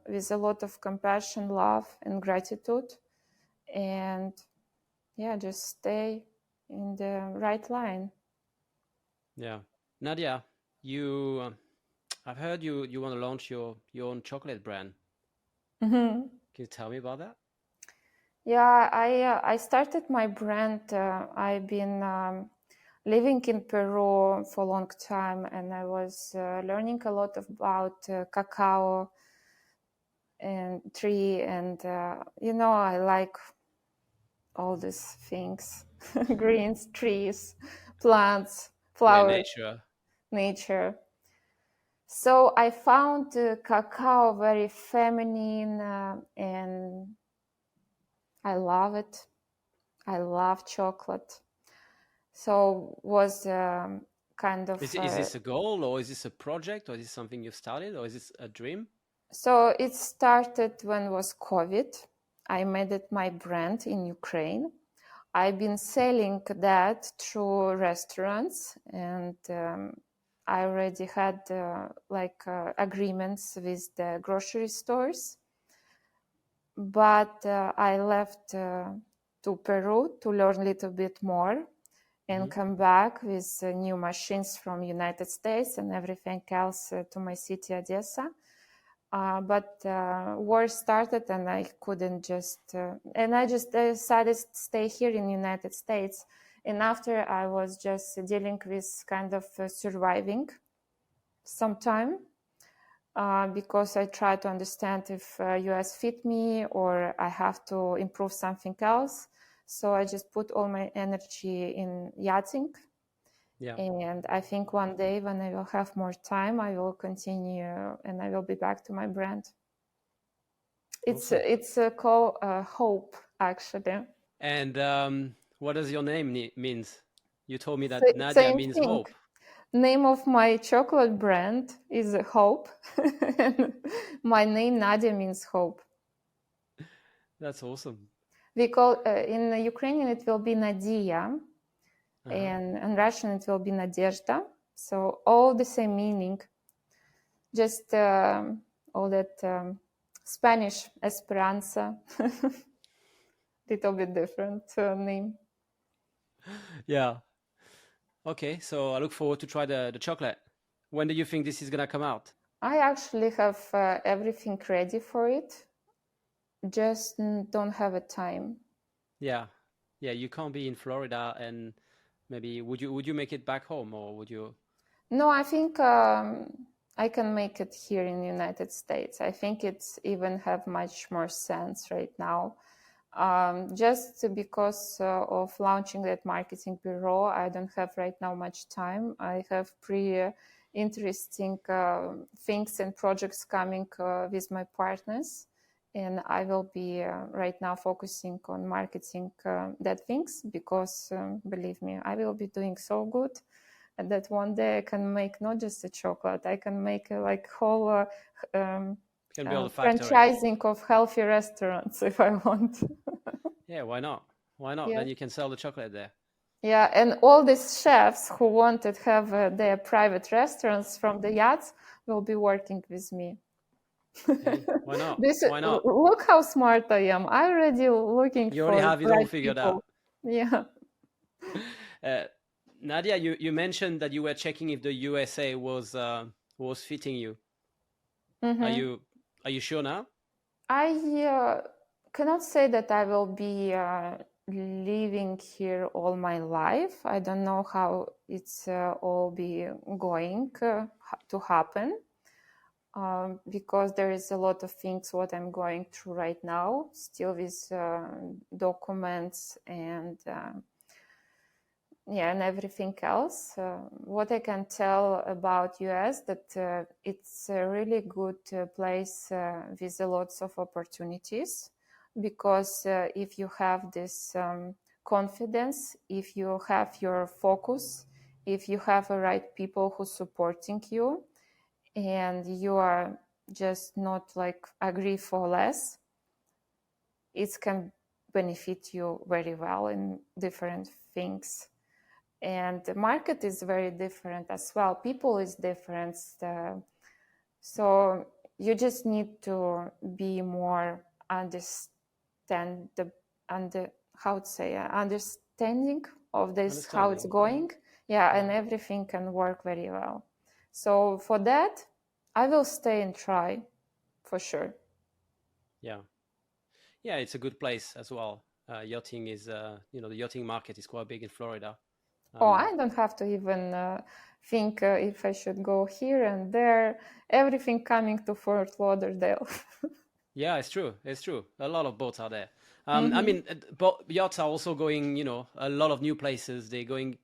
with a lot of compassion, love, and gratitude, and yeah, just stay in the right line. Yeah. Nadia, you I've heard you want to launch your own chocolate brand. Mhm. Can you tell me about that? Yeah, I started my brand. I've been living in Peru for a long time, and I was learning a lot about cacao and tree, and I like all these things, greens, trees, plants, Yeah, flowers, nature. nature. So I found cacao very feminine, and I love it. I love chocolate. So was kind of Is this a goal, or is this a project, or is this something you've started, or is this a dream? so it started when was COVID. I made it my brand in Ukraine. I've been selling that through restaurants, and I already had agreements with the grocery stores. But I left to Peru to learn a little bit more and come back with new machines from United States and everything else to my city, Odessa. But war started, and I couldn't and I just decided to stay here in the United States. And after I was just dealing with kind of surviving some time, because I try to understand if US fit me or I have to improve something else. So I just put all my energy in yachting. Yeah. And I think one day when I will have more time, I will continue and I will be back to my brand. Awesome. It's called Hope, actually. And what does your name means? You told me that Nadia Same means thing. hope. Name of my chocolate brand is Hope. And my name Nadia means hope. That's awesome. We call in Ukrainian it will be Nadia, and in Russian it will be Nadezhda. So all the same meaning, just all that Spanish Esperanza, little bit different name. Yeah. Okay, so I look forward to try the chocolate. When do you think this is gonna come out? I actually have everything ready for it, just don't have a time. Yeah, yeah. You can't be in Florida, and maybe would you make it back home, or would you? No, I think I can make it here in the United States. I think it's even have much more sense right now. Just because of launching that marketing bureau, I don't have right now much time. I have pretty interesting things and projects coming with my partners, and I will be right now focusing on marketing that things because believe me, I will be doing so good and that one day I can make not just a chocolate, I can make like whole Can build a factory. franchising of healthy restaurants if I want. Yeah, why not? Why not? Yeah. Then you can sell the chocolate there. Yeah, and all these chefs who wanted to have their private restaurants from the yachts will be working with me. Hey, why not? This Why not? look how smart I am. I already looking You already for have it all right figured out. people. Yeah. Uh, Nadia, you mentioned that you were checking if the USA was fitting you. Are Mm-hmm. you sure now? I cannot say that I will be living here all my life. I don't know how it's all be going to happen because there is a lot of things what I'm going through right now, still with documents and yeah, and everything else. What I can tell about US that it's a really good place with lots of opportunities because if you have this confidence, if you have your focus, if you have the right people who supporting you, and you are just not like agree for less, it can benefit you very well in different things. And the market is very different as well, people is different, so you just need to be more understand the under how to say understanding of this how it's Understanding. going. Yeah, Yeah. and everything can work very well. So for that I will stay and try for sure. Yeah. Yeah, it's a good place as well. Yachting is, the yachting market is quite big in Florida. Oh, Um, I don't have to even think if I should go here and there. Everything coming to Fort Lauderdale. yeah, it's true. It's true. A lot of boats are there. I Hmm. mean, yachts are also going, a lot of new places. They're going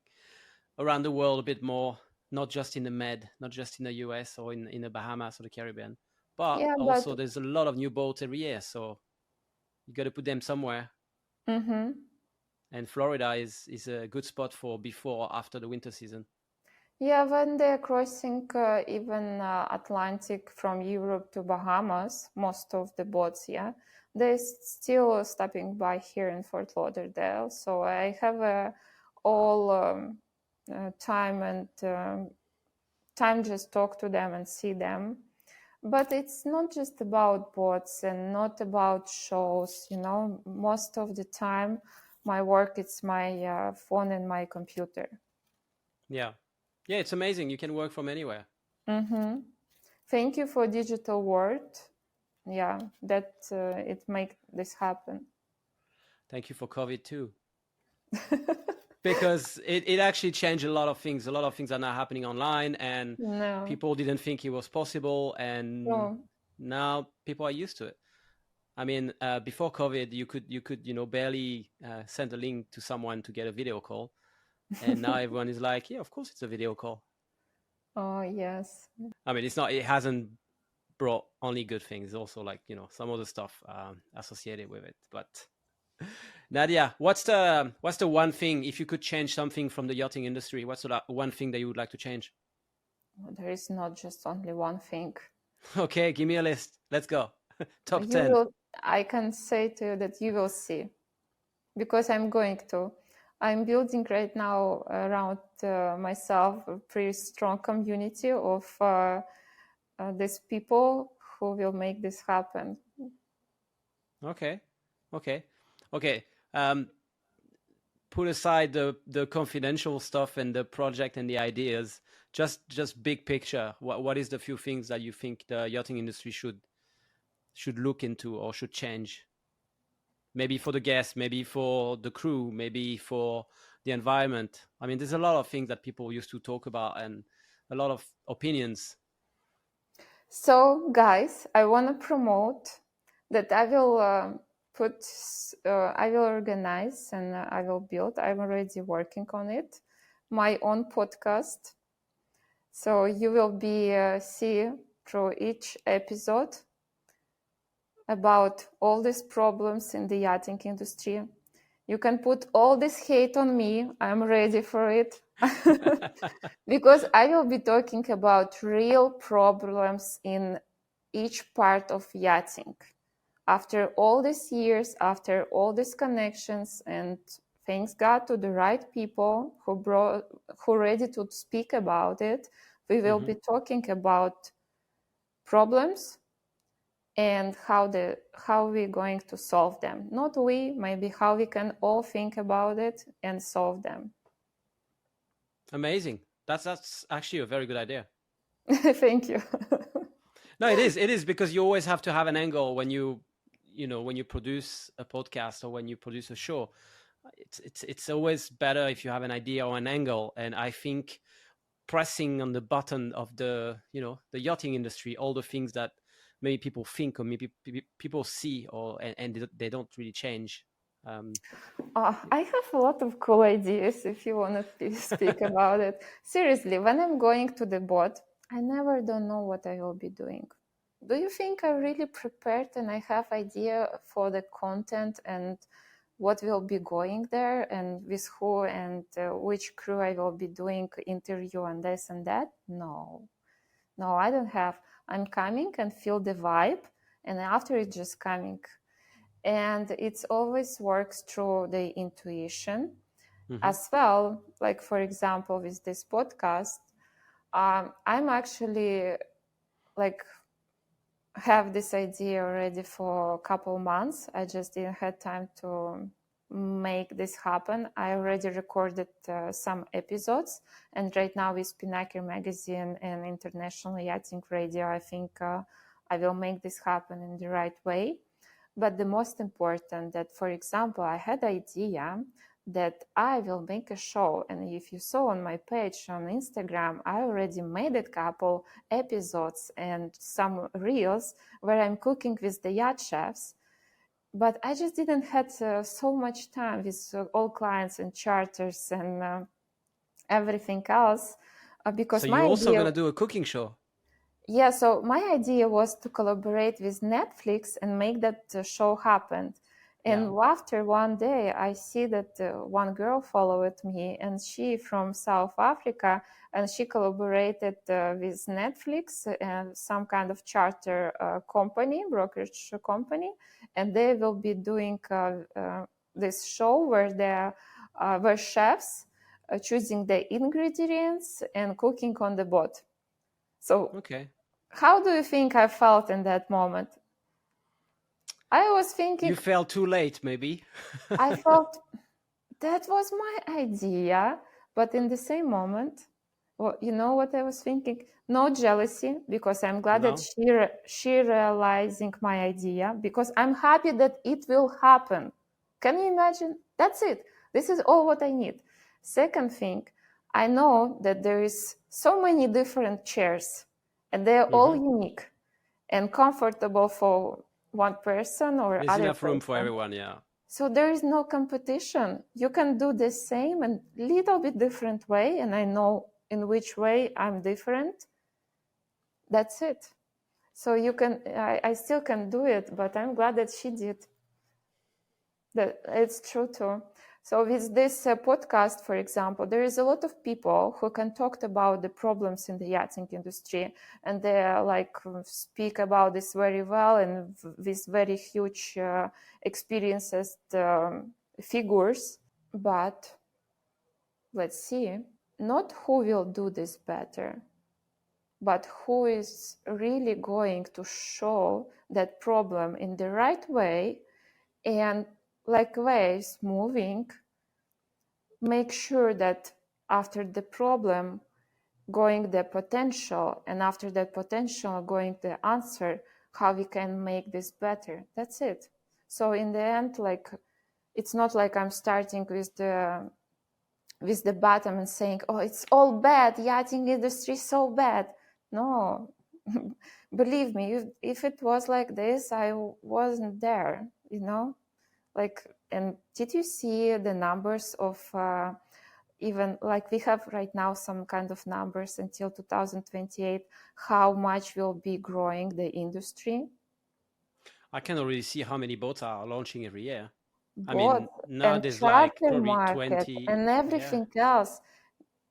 around the world a bit more, not just in the Med, not just in the US or in the Bahamas or the Caribbean, but Yeah, but also there's a lot of new boats every year. So you got to put them somewhere. hmm And Florida is a good spot for before or after the winter season. yeah, when they're crossing even Atlantic from Europe to Bahamas, most of the boats, yeah, they're still stopping by here in Fort Lauderdale. So I have all time and time just talk to them and see them. But it's not just about bots and not about shows, most of the time my work it's my phone and my computer. Yeah. Yeah, it's amazing. You can work from anywhere. Mm-hmm. Thank you for digital world. Yeah, that it make this happen. Thank you for COVID too. Because it actually changed a lot of things. A lot of things are now happening online, and No. people didn't think it was possible, and Oh. now people are used to it. I mean, before COVID, you could barely send a link to someone to get a video call, and now everyone is like, yeah, of course it's a video call. Oh, yes. I mean, it hasn't brought only good things, also like some other stuff associated with it. But Nadia, what's the one thing, if you could change something from the yachting industry, what's the one thing that you would like to change? There is not just only one thing. Okay, give me a list. Let's go. Top You 10. will, I can say to you that you will see because I'm going to. I'm building right now around myself a pretty strong community of these people who will make this happen. Okay. Okay. Okay. Um, put aside the confidential stuff and the project and the ideas, just big picture, what is the few things that you think the yachting industry should look into or should change? Maybe for the guests, maybe for the crew, maybe for the environment. I mean, there's a lot of things that people used to talk about and a lot of opinions. So, guys, I want to promote that I will I will organize and I will build. I'm already working on it. My own podcast. So you will be see through each episode about all these problems in the yachting industry. You can put all this hate on me. I'm ready for it. Because I will be talking about real problems in each part of yachting. After all these years, after all these connections, and thanks God to the right people who ready to speak about it, we will be talking about problems and how we're going to solve them. Not we, maybe how we can all think about it and solve them. Amazing. That's actually a very good idea. Thank you. No, it is because you always have to have an angle when you produce a podcast or when you produce a show. It's always better if you have an idea or an angle. And I think pressing on the button of the yachting industry, all the things that maybe people think or maybe people see and they don't really change. I have a lot of cool ideas if you want to speak about it. Seriously, when I'm going to the boat, I never don't know what I will be doing. Do you think I'm really prepared and I have idea for the content and what will be going there and with who and which crew I will be doing interview and this and that? No, I don't have. I'm coming and feel the vibe, and after it's just coming. And it always works through the intuition as well. Like, for example, with this podcast, I'm actually like have this idea already for a couple months. I just didn't have time to make this happen. I already recorded some episodes, and right now with Spinnaker magazine and International Yachting Radio, I think I will make this happen in the right way. But the most important that, for example, I had idea that I will make a show. And if you saw on my page on Instagram, I already made a couple episodes and some reels where I'm cooking with the yacht chefs. But I just didn't have so much time with all clients and charters and everything else. Because So my you're also idea... going to do a cooking show? Yeah, so my idea was to collaborate with Netflix and make that show happen. And after one day, I see that one girl followed me, and she from South Africa, and she collaborated with Netflix and some kind of charter company, brokerage company, and they will be doing this show where where chefs choosing the ingredients and cooking on the boat. So, okay. How do you think I felt in that moment? I was thinking... You felt too late, maybe? I felt that was my idea, but in the same moment, well, you know what I was thinking? No jealousy, because I'm glad that she realizing my idea, because I'm happy that it will happen. Can you imagine? That's it. This is all what I need. Second thing, I know that there is so many different chairs, and they're all unique and comfortable for one person or There's other enough room person. for everyone, yeah. So there is no competition. You can do the same and little bit different way, and I know in which way I'm different. That's it. So you can, I still can do it, but I'm glad that she did. That it's true too. So with this podcast, for example, there is a lot of people who can talk about the problems in the yachting industry, and they like speak about this very well and with very huge experiences, figures. But let's see, not who will do this better, but who is really going to show that problem in the right way and like waves moving make sure that after the problem going the potential, and after that potential going the answer, how we can make this better. That's it. So in the end, like, it's not like I'm starting with the bottom and saying, oh, it's all bad, yachting industry is so bad. No. Believe me, if it was like this, I wasn't there, like. And did you see the numbers of even like we have right now some kind of numbers until 2028, how much will be growing the industry? I can already see how many boats are launching every year. I Both, mean, now and there's like charter probably market 20. and Yeah. everything else.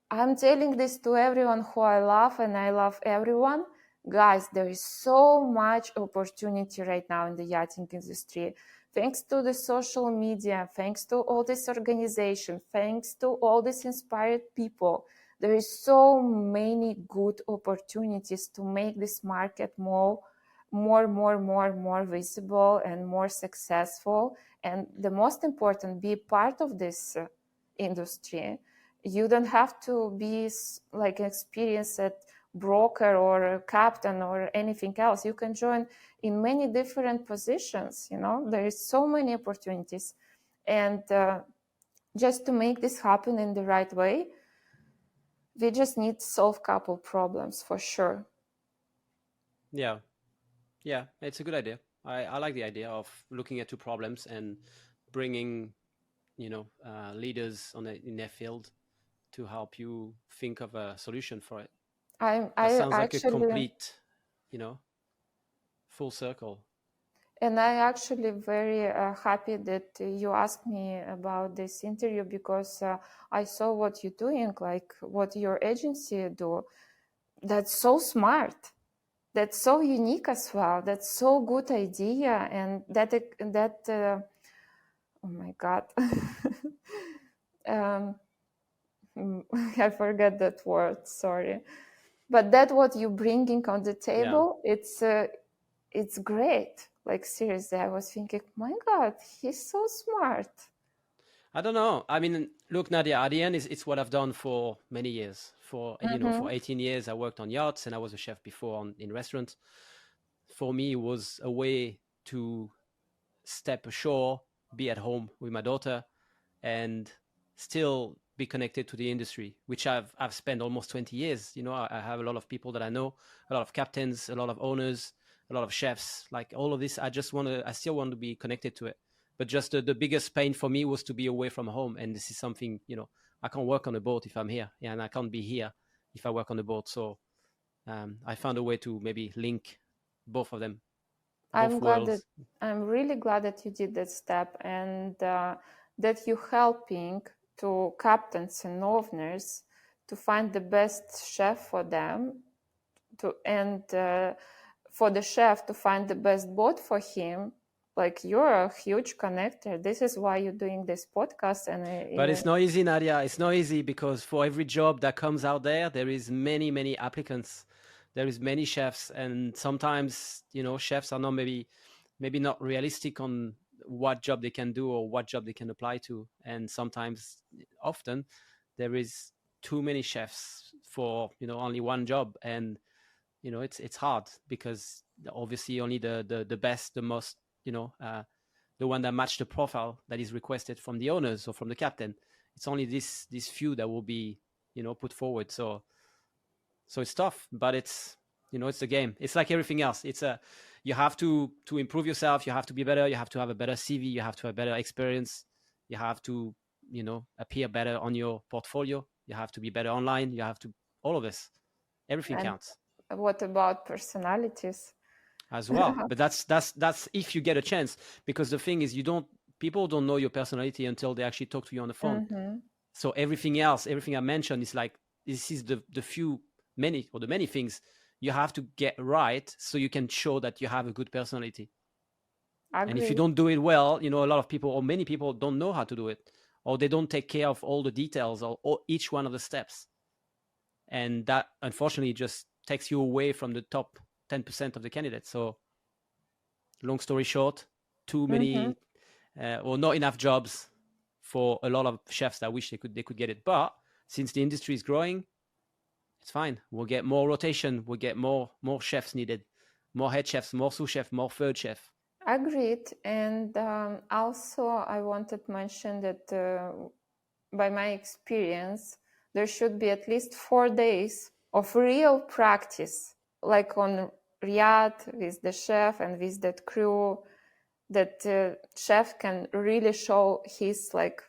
I'm telling this to everyone who I love, and I love everyone. Guys, there is so much opportunity right now in the yachting industry. Thanks to the social media, thanks to all this organization, thanks to all these inspired people, there is so many good opportunities to make this market more visible and more successful. And the most important, be part of this industry. You don't have to be like experienced broker or a captain or anything else. You can join in many different positions. There is so many opportunities, and just to make this happen in the right way, we just need to solve couple problems for sure. Yeah. Yeah. It's a good idea. I like the idea of looking at two problems and bringing, leaders in their field to help you think of a solution for it. That I sounds like a actually complete, full circle. And I actually very happy that you asked me about this interview, because I saw what you're doing, like what your agency do. That's so smart. That's so unique as well. That's so good idea, and oh my God, um, I forget that word. Sorry, but that what you bringing on the Yeah. table, it's great. Like seriously, I was thinking, my God, he's so smart. I don't know. I mean, look, Nadia, at the end, it's what I've done for many years. For 18 years, I worked on yachts, and I was a chef before in restaurants. For me, it was a way to step ashore, be at home with my daughter, and still be connected to the industry, which I've spent almost 20 years. I have a lot of people that I know, a lot of captains, a lot of owners, a lot of chefs, like all of this. I still want to be connected to it. But just the biggest pain for me was to be away from home. And this is something, I can't work on a boat if I'm here. Yeah, and I can't be here if I work on the boat. So I found a way to maybe link both of them, I'm both glad that worlds. I'm really glad that you did that step, and that you helping to captains and owners to find the best chef for them, and for the chef to find the best boat for him. Like, you're a huge connector. This is why you're doing this podcast, and But it's not easy, Nadia. It's not easy because for every job that comes out there is many, many applicants. There is many chefs, and sometimes chefs are not maybe not realistic on what job they can do or what job they can apply to, and sometimes, often, there is too many chefs for only one job, and it's hard because obviously only the best, the most, the one that match the profile that is requested from the owners or from the captain. It's only this few that will be put forward. So it's tough, but it's the game. It's like everything else. You have to improve yourself. You have to be better. You have to have a better CV. You have to have better experience. You have to appear better on your portfolio. You have to be better online. You have to all of this. Everything and counts what about personalities? as well. But that's if you get a chance, because the thing is, people don't know your personality until they actually talk to you on the phone. Mm-hmm. So everything else, everything I mentioned, is like, this is the many things you have to get right so you can show that you have a good personality. And if you Agree. don't do it well, a lot of people or many people don't know how to do it, or they don't take care of all the details or each one of the steps. And that, unfortunately, just takes you away from the top 10% of the candidates. So long story short, too Mm-hmm. many or not enough jobs for a lot of chefs that wish they could get it. But since the industry is growing, it's fine. We'll get more rotation. We'll get more chefs needed, more head chefs, more sous chef, more third chef. Agreed. And also, I wanted to mention that by my experience, there should be at least 4 days of real practice, like on yacht with the chef and with that crew, that chef can really show his like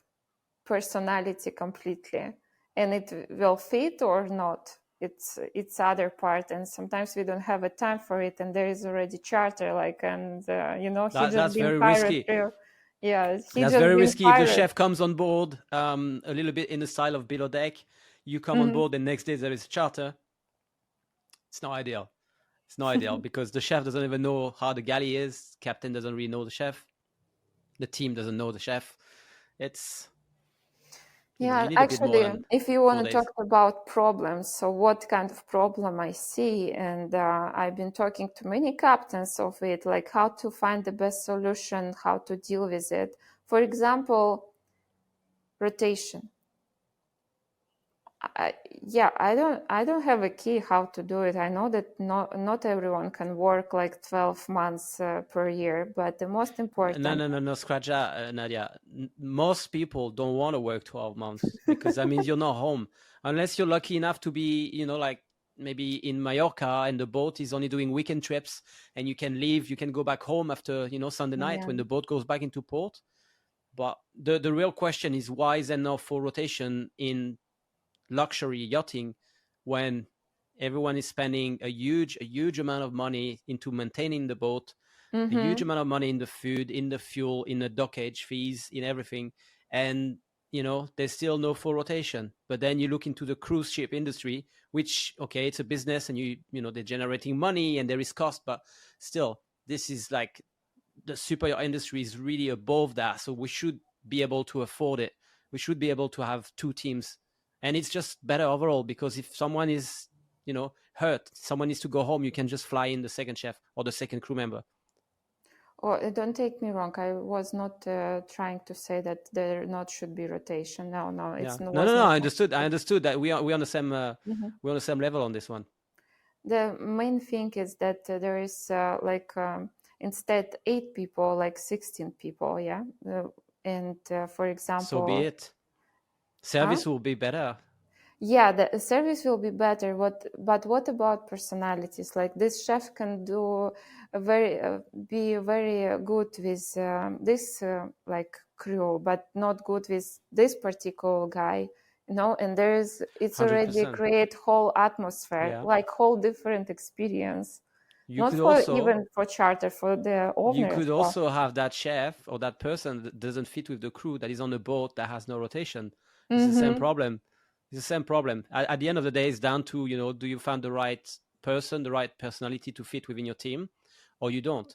personality completely, and it will fit or not. It's other part, and sometimes we don't have a time for it, and there is already charter like, and he just That's been very fired risky. through. Yeah, he That's just very been risky. If the fired. chef comes on board a little bit in the style of below deck, you come on board, the next day there is a charter. It's not ideal. It's not ideal because the chef doesn't even know how the galley is. Captain doesn't really know the chef. The team doesn't know the chef. It's Yeah, you need a bit more actually, than if you want 4 to days. talk about problems, so what kind of problem I see, and I've been talking to many captains of it, like how to find the best solution, how to deal with it. For example, rotation. I don't have a key how to do it. I know that not everyone can work like 12 months per year, but the most important. No, scratch that, Nadia. Most people don't want to work 12 months because that means you're not home. Unless you're lucky enough to be, like maybe in Mallorca and the boat is only doing weekend trips and you can leave, you can go back home after, Sunday night Yeah. when the boat goes back into port. But the real question is why is there no full rotation in luxury yachting when everyone is spending a huge amount of money into maintaining the boat, a huge amount of money in the food, in the fuel, in the dockage fees, in everything, and there's still no full rotation. But then you look into the cruise ship industry, which okay, it's a business and they're generating money and there is cost, but still this is like the super yacht industry is really above that, so we should be able to afford it. We should be able to have two teams, and it's just better overall because if someone is hurt, someone needs to go home, you can just fly in the second chef or the second crew member. Oh, don't take me wrong. I was not trying to say that there not should be rotation. No, Yeah. it's No, was no. not. I understood that we are on the same we're on the same level on this one. The main thing is that there is instead 8 people, like 16 people. Yeah, and for example, So be it. Service will be better. Yeah, the service will be better. But what about personalities? Like this chef can do be very good with this like crew, but not good with this particular guy. And it's already 100%. create whole atmosphere, Yeah. like whole different experience. You Not could for also even for charter, for the owner as well. have that chef or that person that doesn't fit with the crew that is on the boat that has no rotation. It's the same problem. It's the same problem. At the end of the day, it's down to, do you find the right person, the right personality to fit within your team, or you don't.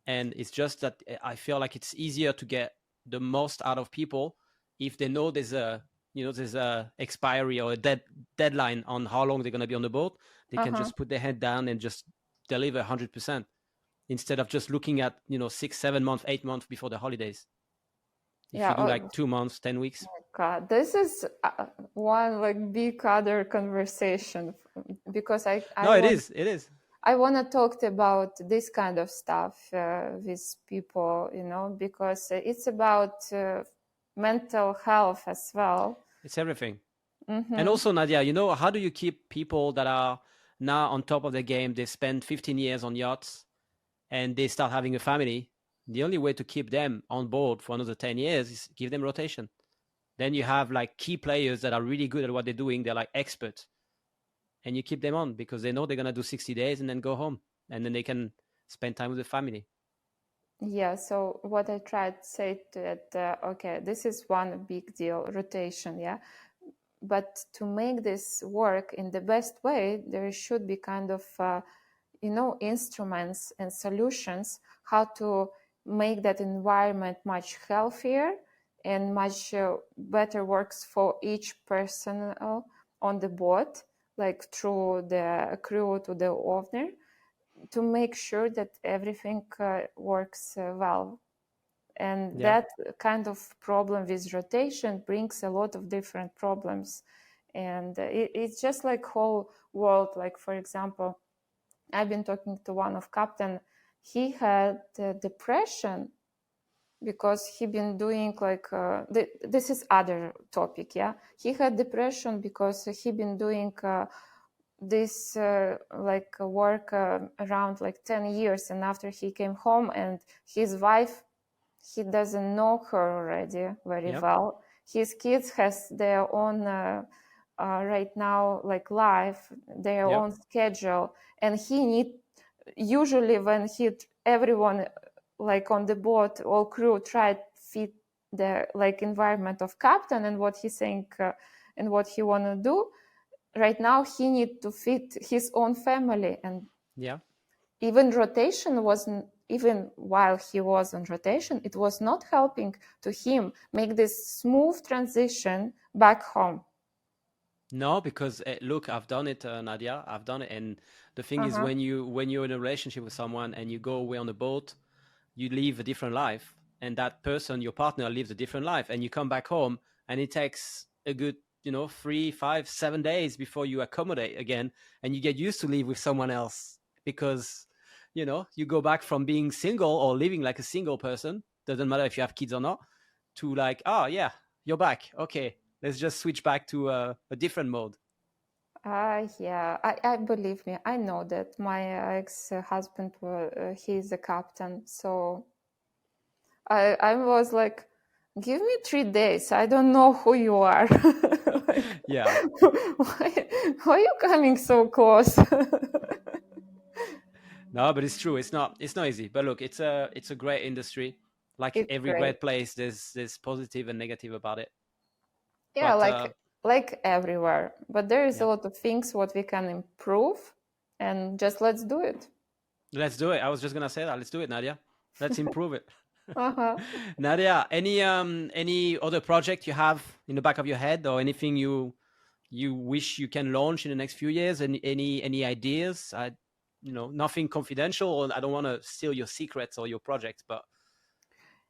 And it's just that I feel like it's easier to get the most out of people if they know there's a expiry or a deadline on how long they're going to be on the boat. They can just put their head down and just deliver 100% instead of just looking at 6, 7 months, 8 months before the holidays. If you do like 2 months, 10 weeks. God, this is one like big other conversation because it is. I want to talk about this kind of stuff with people, because it's about mental health as well. It's everything. And also, Nadia, how do you keep people that are now on top of their game? They spend 15 years on yachts and they start having a family. The only way to keep them on board for another 10 years is give them rotation. Then you have like key players that are really good at what they're doing. They're like experts. And you keep them on because they know they're going to do 60 days and then go home. And then they can spend time with the family. Yeah, so what I tried to say that, okay, this is one big deal, rotation, yeah. But to make this work in the best way, there should be kind of, instruments and solutions how to make that environment much healthier and much better works for each person on the boat, like through the crew to the owner, to make sure that everything works well. And Yeah. that kind of problem with rotation brings a lot of different problems. And it's just like whole world. Like, for example, I've been talking to one of captain. He had depression because he been doing like this is other topic. Yeah, he had depression because he been doing this like work around like 10 years, and after he came home, and his wife, he doesn't know her already very Yep. well. His kids has their own right now like life, their Yep. own schedule, and he need, usually when everyone like on the boat, all crew try to fit the like environment of captain and what he think and what he want to do. Right now he need to fit his own family, and Yeah. even rotation wasn't, even while he was on rotation, it was not helping to him make this smooth transition back home. No, because look, I've done it, Nadia. I've done it, and the thing is, Uh-huh. when you're in a relationship with someone and you go away on a boat, you live a different life, and that person, your partner, lives a different life, and you come back home, and it takes a good, 3, 5, 7 days before you accommodate again, and you get used to live with someone else because, you go back from being single or living like a single person. Doesn't matter if you have kids or not. To like, oh yeah, you're back. Okay, let's just switch back to a different mode. Yeah, I believe me, I know that my ex-husband, he's a captain, so I was like, give me 3 days, I don't know who you are. Like, Yeah. why are you coming so close? No, but it's true. It's not easy. But look, it's a great industry. Like It's every great. great place, there's positive and negative about it. Yeah, But like everywhere, but there is a yeah, lot of things what we can improve, and just let's do it. let's do it. I was just gonna say that. Let's do it, Nadia. Let's improve it. Uh-huh. Nadia, any other project you have in the back of your head, or anything you wish you can launch in the next few years? Any ideas? Nothing confidential, or I don't want to steal your secrets or your projects, but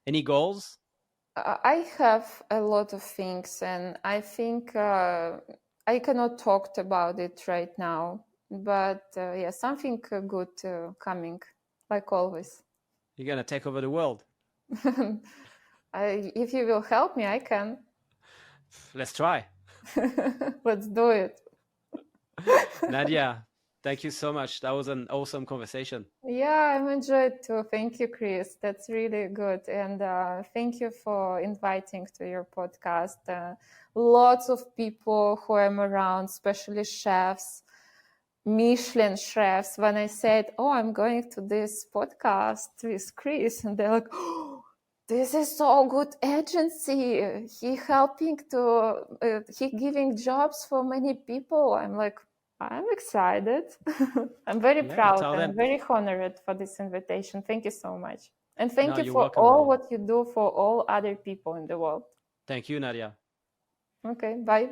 any goals? I have a lot of things, and I think I cannot talk about it right now. But yeah, something good coming, like always. You're gonna take over the world. If you will help me, I can. Let's try. Let's do it. Nadia, thank you so much. That was an awesome conversation. Yeah, I'm enjoyed too. Thank you, Chris. That's really good. And thank you for inviting to your podcast. Lots of people who I'm around, especially chefs, Michelin chefs. When I said, "Oh, I'm going to this podcast with Chris," and they're like, "Oh, this is so good agency. He helping to, he giving jobs for many people." I'm like, I'm excited. I'm very Yeah, proud tell and them. very honored for this invitation. Thank you so much. And No, thank you you're for welcome, all Nadia. what you do for all other people in the world. Thank you, Nadia. Okay, bye.